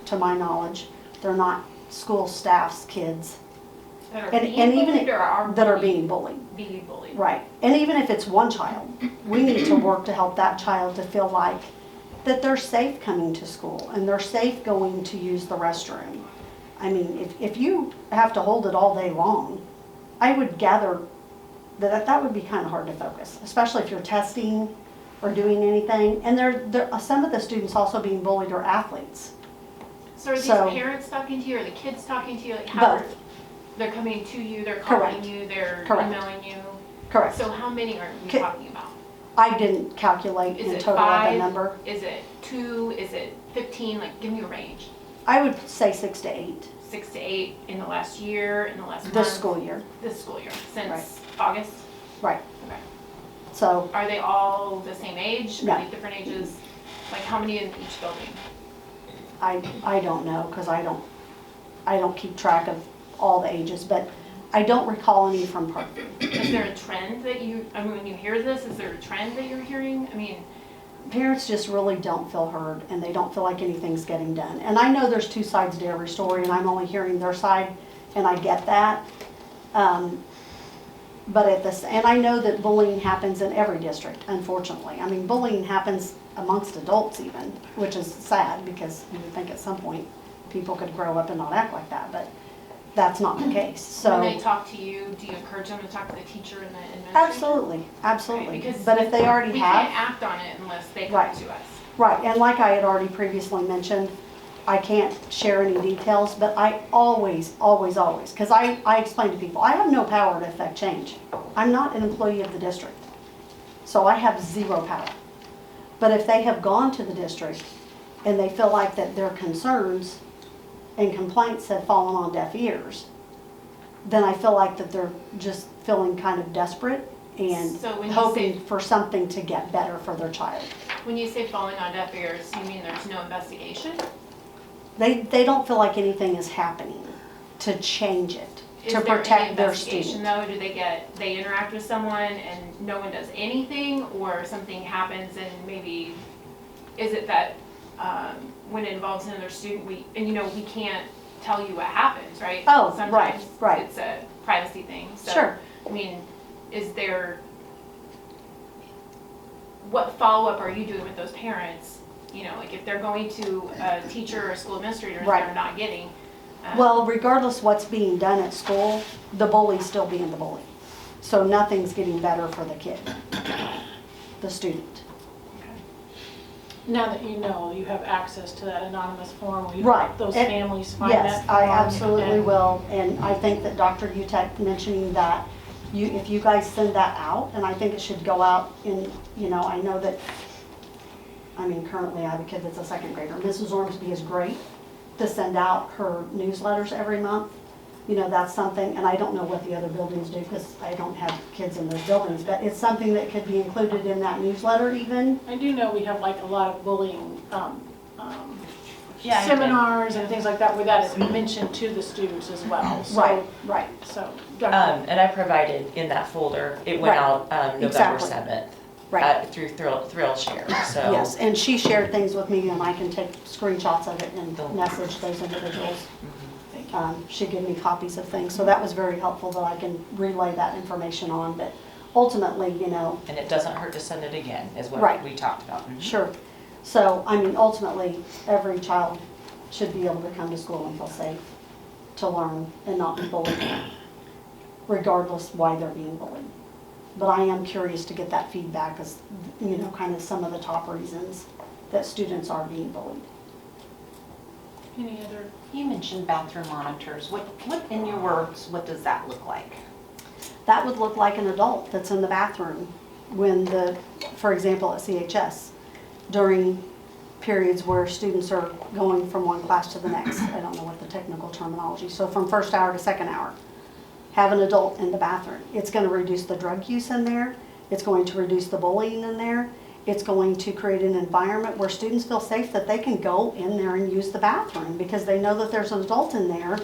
to my knowledge, they're not school staff's kids. That are being bullied or are that are being bullied. Being bullied. Right. And even if it's one child, we need to work to help that child to feel like that they're safe coming to school and they're safe going to use the restroom. I mean, if you have to hold it all day long, I would gather that would be kind of hard to focus, especially if you're testing or doing anything. And some of the students also being bullied are athletes. So are these So- parents talking to you, or the kids talking to you? Like how Both. they're coming to you, they're calling Correct. you, they're Correct. emailing you? Correct. So how many are we Ki- talking about? I didn't calculate Is in it total at the 5? number. Is it 2? Is it 15? Like, give me a range. I would say 6 to 8 6 to 8 in the last year, in the last month? this school year. This school year, since Right. August? Right. Okay. So Are they all the same age? No. Are they different ages? Like, how many in each building? I don't know, because I don't keep track of all the ages, but I don't recall any from Parkview. Is there a trend that I mean, when you hear this, is there a trend that you're hearing? I mean, Parents just really don't feel heard, and they don't feel like anything's getting done. And I know there's two sides to every story, and I'm only hearing their side, and I get that. But and I know that bullying happens in every district, unfortunately. I mean, bullying happens amongst adults even, which is sad, because you would think at some point people could grow up and not act like that, but that's not the case. So when they talk to you, do you encourage them to talk to the teacher and the administrator? absolutely, absolutely. Right, because but if they already we have, can't act on it unless they come Right. to us. right, and like I had already previously mentioned, I can't share any details, but I always, because I explain to people, I have no power to affect change. I'm not an employee of the district, so I have zero power. But if they have gone to the district and they feel like that their concerns and complaints have fallen on deaf ears, then I feel like that they're just feeling kind of desperate and So when you hoping say- for something to get better for their child. When you say falling on deaf ears, you mean there's no investigation? They don't feel like anything is happening to change it, Is to there any protect their investigation student. though? Do they interact with someone and no one does anything, or something happens and maybe, is it that when it involves another student, we can't tell you what happens, right? Oh, Sometimes right. it's a privacy thing, so. Sure. I mean, what follow-up are you doing with those parents? You know, like if they're going to a teacher or a school administrator and Right. they're not getting. Well, regardless what's being done at school, the bully's still being the bully. So nothing's getting better for the kid, the student. Now that you know, you have access to that anonymous form, will you Right. help those And- families find that Yes, form? I absolutely and- will, and I think that Dr. Utek mentioning that, if you guys send that out, and I think it should go out in, I know that, currently I have a kid that's a second grader. Mrs. Ormsby is great to send out her newsletters every month. That's something, and I don't know what the other buildings do, because I don't have kids in those buildings, but it's something that could be included in that newsletter even. I do know we have like a lot of bullying Yeah, seminars and things like that where that is mentioned to the students as well. So- Right. So, And I provided in that folder, it went Right. out November Exactly. 7th. Right. Through Thrill Share, so. Yes, and she shared things with me, and I can take screenshots of it and message those individuals. She gave me copies of things, so that was very helpful that I can relay that information on, but ultimately, And it doesn't hurt to send it again, is what Right. we talked about. sure. So, ultimately, every child should be able to come to school and feel safe to learn and not be bullied, regardless why they're being bullied. But I am curious to get that feedback as, kind of some of the top reasons that students are being bullied. any other? You mentioned bathroom monitors. What, in your words, what does that look like? That would look like an adult that's in the bathroom when for example, at CHS, during periods where students are going from one class to the next. I don't know what the technical terminology, so from first hour to second hour. Have an adult in the bathroom. It's going to reduce the drug use in there. It's going to reduce the bullying in there. It's going to create an environment where students feel safe that they can go in there and use the bathroom because they know that there's an adult in there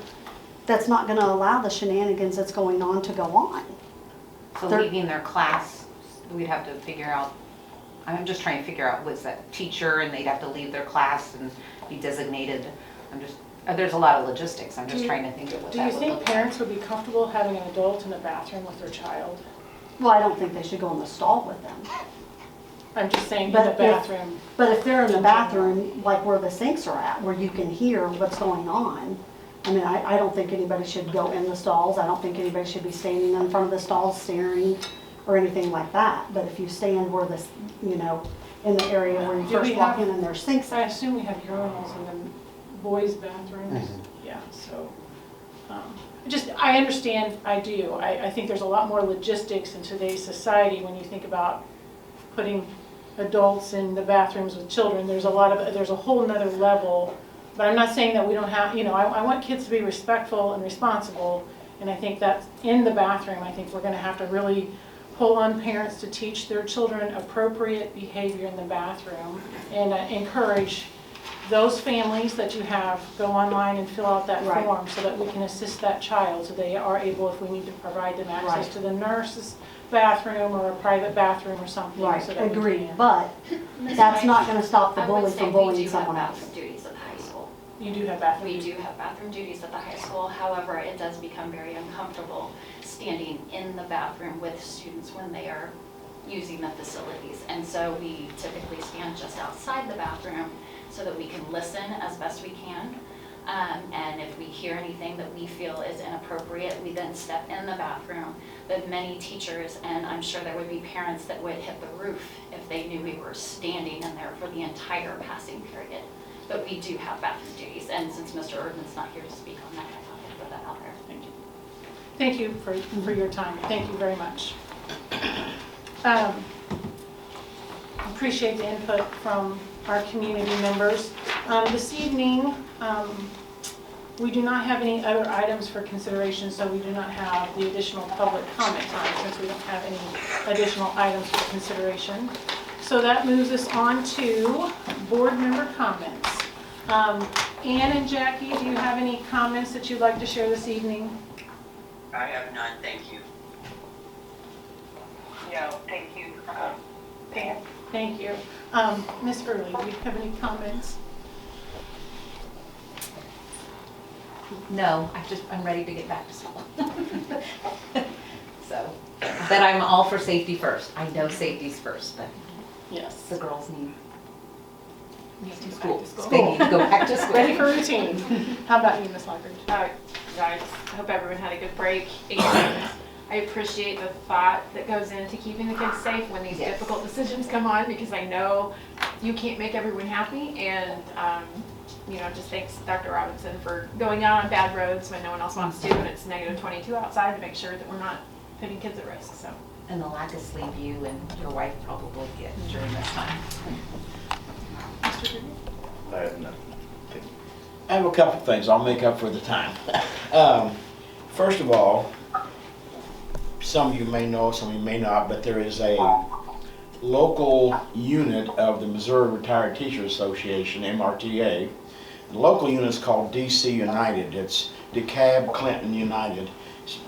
that's not going to allow the shenanigans that's going on to go on. So leaving their class, we'd have to figure out, I'm just trying to figure out, was that teacher and they'd have to leave their class and be designated? There's a lot of logistics. I'm just trying to think of what Do that you would think look like. parents would be comfortable having an adult in a bathroom with their child? Well, I don't think they should go in the stall with them. I'm just saying in But the if- bathroom. But if they're in the bathroom, like where the sinks are at, where you can hear what's going on, I mean, I don't think anybody should go in the stalls. I don't think anybody should be standing in front of the stalls staring or anything like that. But if you stand where this, you know, in the area where you Do we first walk have- in and there's sinks. I assume we have urinals in the boys' bathrooms. Yeah, so, I understand, I do. I think there's a lot more logistics in today's society when you think about putting adults in the bathrooms with children. There's a whole nother level. But I'm not saying that we don't have, you know, I want kids to be respectful and responsible. And I think that in the bathroom, I think we're gonna have to really pull on parents to teach their children appropriate behavior in the bathroom and encourage those families that you have go online and fill out that Right. form so that we can assist that child so they are able, if we need to provide them access Right. to the nurse's bathroom or a private bathroom or something. Right, so that we agreed, can. but that's not gonna stop the I would bully say from we bullying do have someone else. bathroom duties at the high school. You do have bathroom. We do have bathroom duties at the high school. However, it does become very uncomfortable standing in the bathroom with students when they are using the facilities. And so we typically stand just outside the bathroom so that we can listen as best we can. And if we hear anything that we feel is inappropriate, we then step in the bathroom. But many teachers, and I'm sure there would be parents that would hit the roof if they knew we were standing in there for the entire passing period. But we do have bathroom duties, and since Mr. Erdman's not here to speak on that, I thought I'd put that out there. Thank you. Thank you for your time. Thank you very much. Appreciate the input from our community members. This evening, we do not have any other items for consideration, so we do not have the additional public comment time since we don't have any additional items for consideration. So that moves us on to board member comments. Ann and Jackie, do you have any comments that you'd like to share this evening? I have none, thank you. No, thank you. Pam? Thank you. Ms. Early, do you have any comments? No, I'm ready to get back to school. So, but I'm all for safety first. I know safety's first, but Yes. the girls need School. They need to go back to school. Ready for routine. How about you, Ms. Lockridge? Guys, I hope everyone had a good break. And I appreciate the thought that goes into keeping the kids safe when these difficult decisions come on, because I know you can't make everyone happy. And, you know, just thanks Dr. Robinson for going out on bad roads when no one else wants to, and it's negative 22 outside, to make sure that we're not putting kids at risk. So. And the lack of sleep you and your wife probably get during this time. I have nothing. I have a couple things. I'll make up for the time. First of all, some of you may know, some of you may not, but there is a local unit of the Missouri Retired Teachers Association, MRTA. The local unit is called DC United. It's DeKalb Clinton United.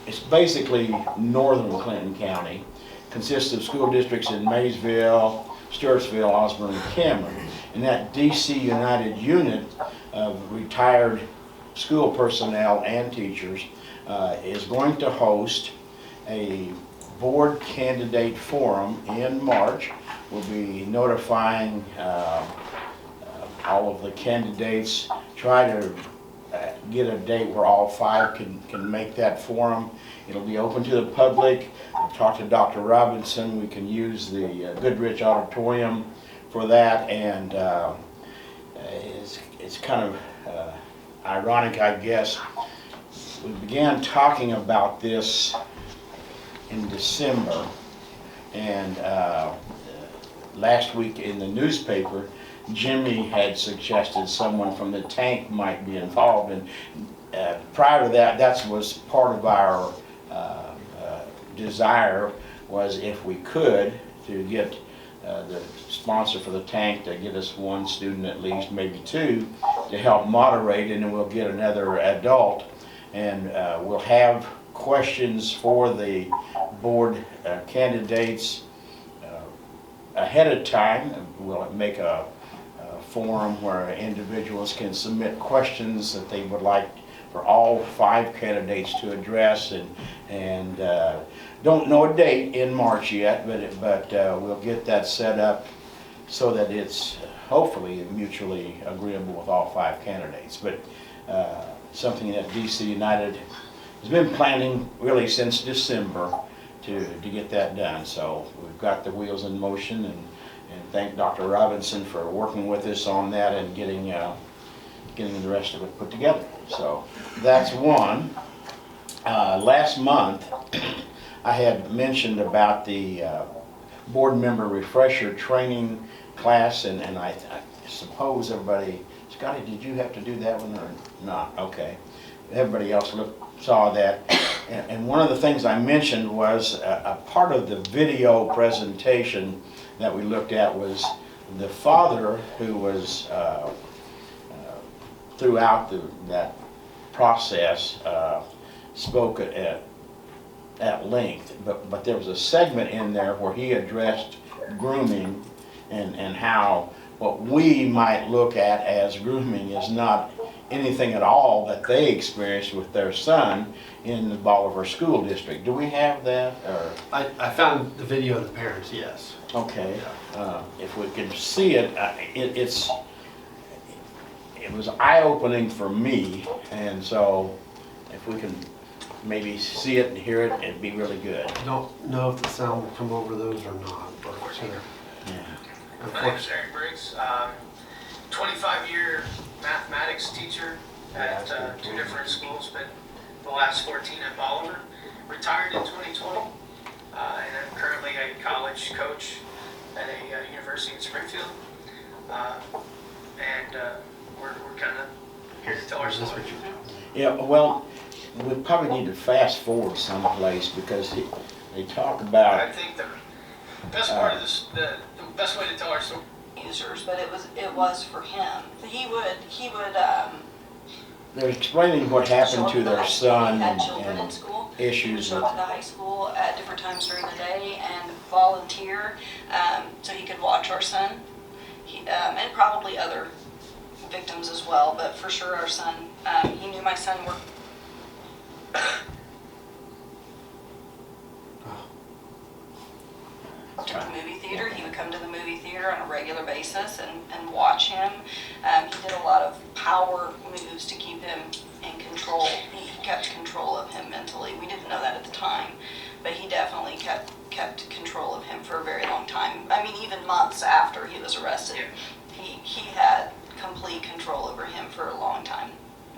It's basically northern Clinton County. Consists of school districts in Maysville, Stewartsville, Osborne, and Cameron. And that DC United unit of retired school personnel and teachers is going to host a board candidate forum in March. We'll be notifying all of the candidates, try to get a date where all five can make that forum. It'll be open to the public. I've talked to Dr. Robinson. We can use the Goodrich Auditorium for that, and it's kind of ironic, I guess. We began talking about this in December, and last week in the newspaper, Jimmy had suggested someone from the tank might be involved, and prior to that, that was part of our desire, was if we could, to get the sponsor for the tank to get us one student at least, maybe two, to help moderate, and then we'll get another adult, and we'll have questions for the board candidates ahead of time. We'll make a forum where individuals can submit questions that they would like for all five candidates to address, and don't know a date in March yet, but we'll get that set up so that it's hopefully mutually agreeable with all 5 candidates. But something that DC United has been planning really since December to get that done. So we've got the wheels in motion, and thank Dr. Robinson for working with us on that and getting the rest of it put together. So that's one. Last month, I had mentioned about the board member refresher training class, and I suppose everybody, Scotty, did you have to do that one or not? Okay. Everybody else saw that. And one of the things I mentioned was a part of the video presentation that we looked at was the father who was throughout that process spoke at length, but there was a segment in there where he addressed grooming and how what we might look at as grooming is not anything at all that they experienced with their son in the Bolivar School District. Do we have that? Or? I found the video of the parents, yes. Okay. If we can see it, it was eye-opening for me, and so if we can maybe see it and hear it, it'd be really good. I don't know if the sound will come over those or not, but My name is Eric Briggs, 25-year mathematics teacher at 2 different schools, but the last 14 at Bolivar. Retired in 2020, and I'm currently a college coach at a university in Springfield. We're kind of here to tell our story. Yeah, well, we probably need to fast forward someplace because they talk about. I think the best part of this, the best way to tell our story. Users, but it was for him. He would. They're explaining what happened to their son had children in school. issues. He would show up at the high school at different times during the day and volunteer so he could watch our son, and probably other victims as well, but for sure our son. He knew my son worked. To the movie theater. He would come to the movie theater on a regular basis and watch him. He did a lot of power moves to keep him in control. He kept control of him mentally. We didn't know that at the time, but he definitely kept control of him for a very long time. I mean, even months after he was arrested, he had complete control over him for a long time.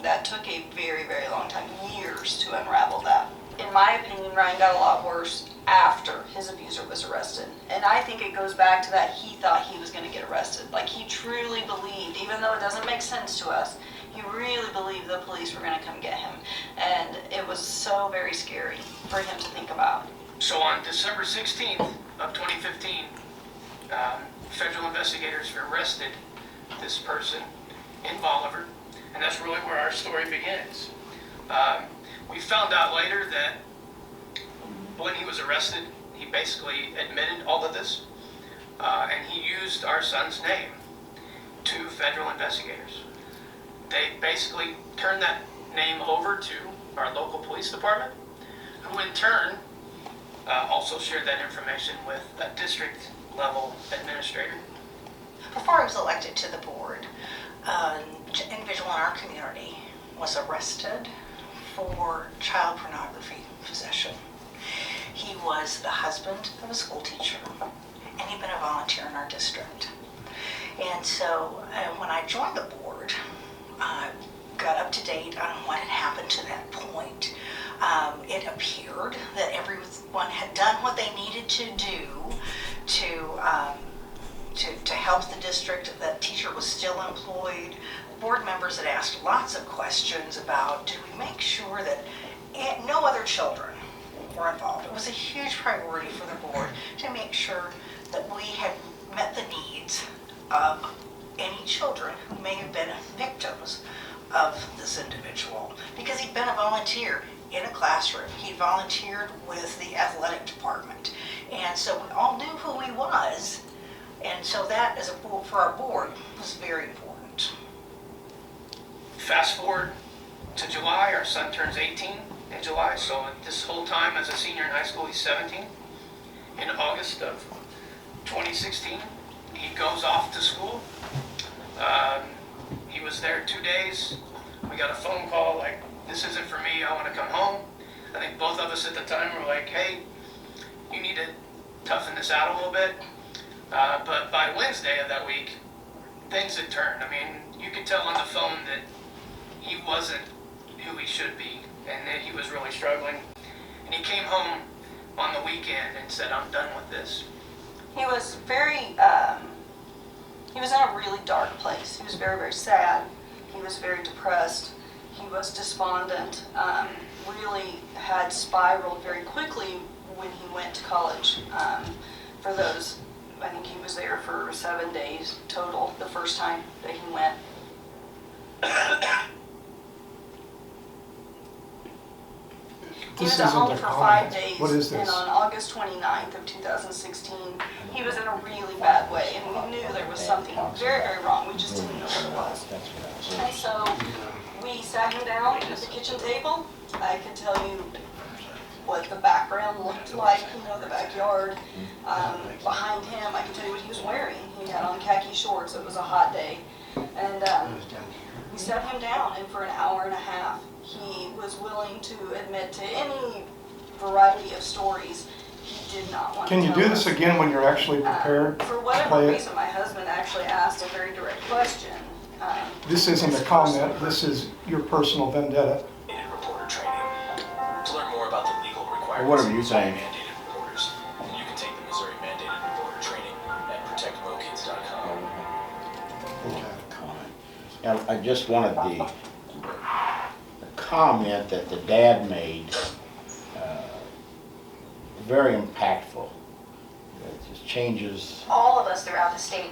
That took a very, very long time, years to unravel that. In my opinion, Ryan got a lot worse after his abuser was arrested. And I think it goes back to that he thought he was going to get arrested. Like he truly believed, even though it doesn't make sense to us, he really believed the police were going to come get him. And it was so very scary for him to think about. So on December 16th of 2015, federal investigators arrested this person in Bolivar, and that's really where our story begins. We found out later that when he was arrested, he basically admitted all of this, and he used our son's name to federal investigators. They basically turned that name over to our local police department, who in turn also shared that information with a district level administrator. Before I was elected to the board, an individual in our community was arrested for child pornography possession. He was the husband of a school teacher, and he'd been a volunteer in our district. And so when I joined the board, I got up to date on what had happened to that point. It appeared that everyone had done what they needed to do to help the district. That teacher was still employed. Board members had asked lots of questions about, did we make sure that no other children were involved? It was a huge priority for the board to make sure that we had met the needs of any children who may have been victims of this individual, because he'd been a volunteer in a classroom. He volunteered with the athletic department, and so we all knew who he was, and so that, as for our board, was very important. Fast forward to July, our son turns 18 in July, so this whole time as a senior in high school, he's 17. In August of 2016, he goes off to school. He was there 2 days. We got a phone call like, this isn't for me, I want to come home. I think both of us at the time were like, hey, you need to toughen this out a little bit. But by Wednesday of that week, things had turned. I mean, you could tell on the phone that he wasn't who he should be, and that he was really struggling. And he came home on the weekend and said, I'm done with this. He was he was in a really dark place. He was very, very sad. He was very depressed. He was despondent. Really had spiraled very quickly when he went to college. For those, I think he was there for 7 days total, the first time that he went. He was at home for 5 days. What is this? And on August 29th of 2016, he was in a really bad way, and we knew there was something very, very wrong. We just didn't know what it was. And so we sat him down at the kitchen table. I could tell you what the background looked like, the backyard. Behind him, I can tell you what he was wearing. He had on khaki shorts. It was a hot day. And we sat him down, and for an hour and a half, he was willing to admit to any variety of stories he did not want to tell us. Can you do this again when you're actually prepared? For whatever reason, my husband actually asked a very direct question. This isn't a comment, this is your personal vendetta. Reporter training. To learn more about the legal requirements What are you saying? of mandated reporters, you can take the Missouri mandated reporter training at protectmokids.com. Now, I just wanted the comment that the dad made, very impactful. It just changes, All of us throughout the state.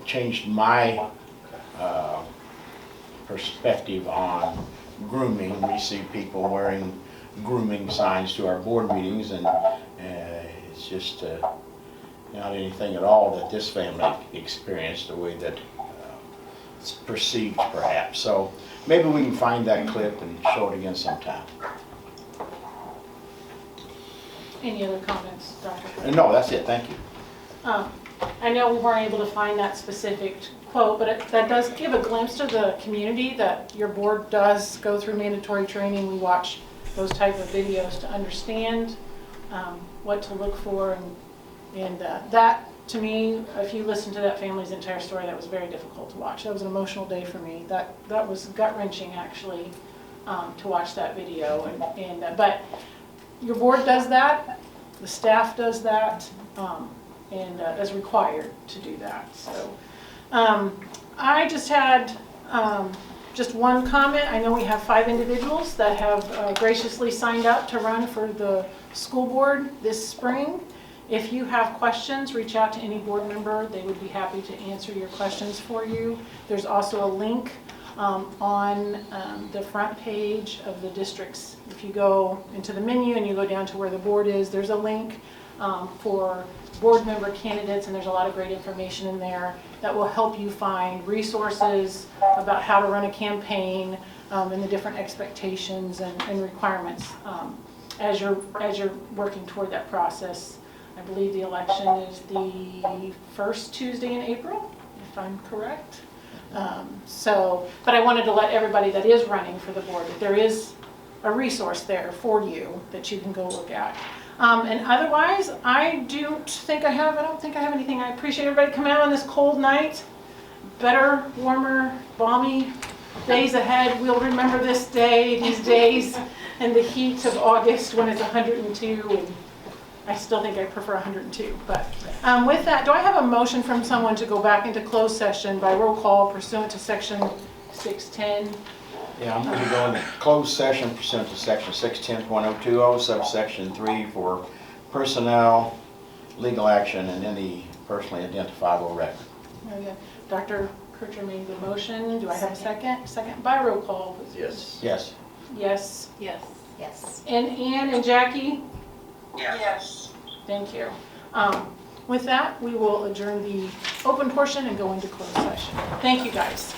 changed my perspective on grooming. We see people wearing grooming signs to our board meetings, and it's just not anything at all that this family experienced the way that it's perceived perhaps. So maybe we can find that clip and show it again sometime. Any other comments, Dr.? No, that's it, thank you. I know we weren't able to find that specific quote, but that does give a glimpse to the community that your board does go through mandatory training. We watch those type of videos to understand what to look for, and that, to me, if you listen to that family's entire story, that was very difficult to watch. That was an emotional day for me. That was gut-wrenching, actually, to watch that video. But your board does that, the staff does that, and is required to do that. So I just had just one comment. I know we have 5 individuals that have graciously signed up to run for the school board this spring. If you have questions, reach out to any board member. They would be happy to answer your questions for you. There's also a link on the front page of the districts. If you go into the menu and you go down to where the board is, there's a link for board member candidates, and there's a lot of great information in there that will help you find resources about how to run a campaign and the different expectations and requirements as you're working toward that process. I believe the election is the first Tuesday in April, if I'm correct. But I wanted to let everybody that is running for the board, that there is a resource there for you that you can go look at. And otherwise, I don't think I have anything. I appreciate everybody coming out on this cold night. Better, warmer, balmy days ahead. We'll remember this day, these days, and the heat of August when it's 102. And I still think I prefer 102. But with that, do I have a motion from someone to go back into closed session by roll call pursuant to section 610? Yeah, I'm going to go into closed session pursuant to section 610.020, subsection 3 for personnel, legal action, and any personally identifiable record. Very good. Dr. Kercher made the motion. Do I have a second? Second by roll call, please. Yes. Yes. Yes. Yes. Yes. And Ann and Jackie? Yes. Thank you. With that, we will adjourn the open portion and go into closed session. Thank you, guys.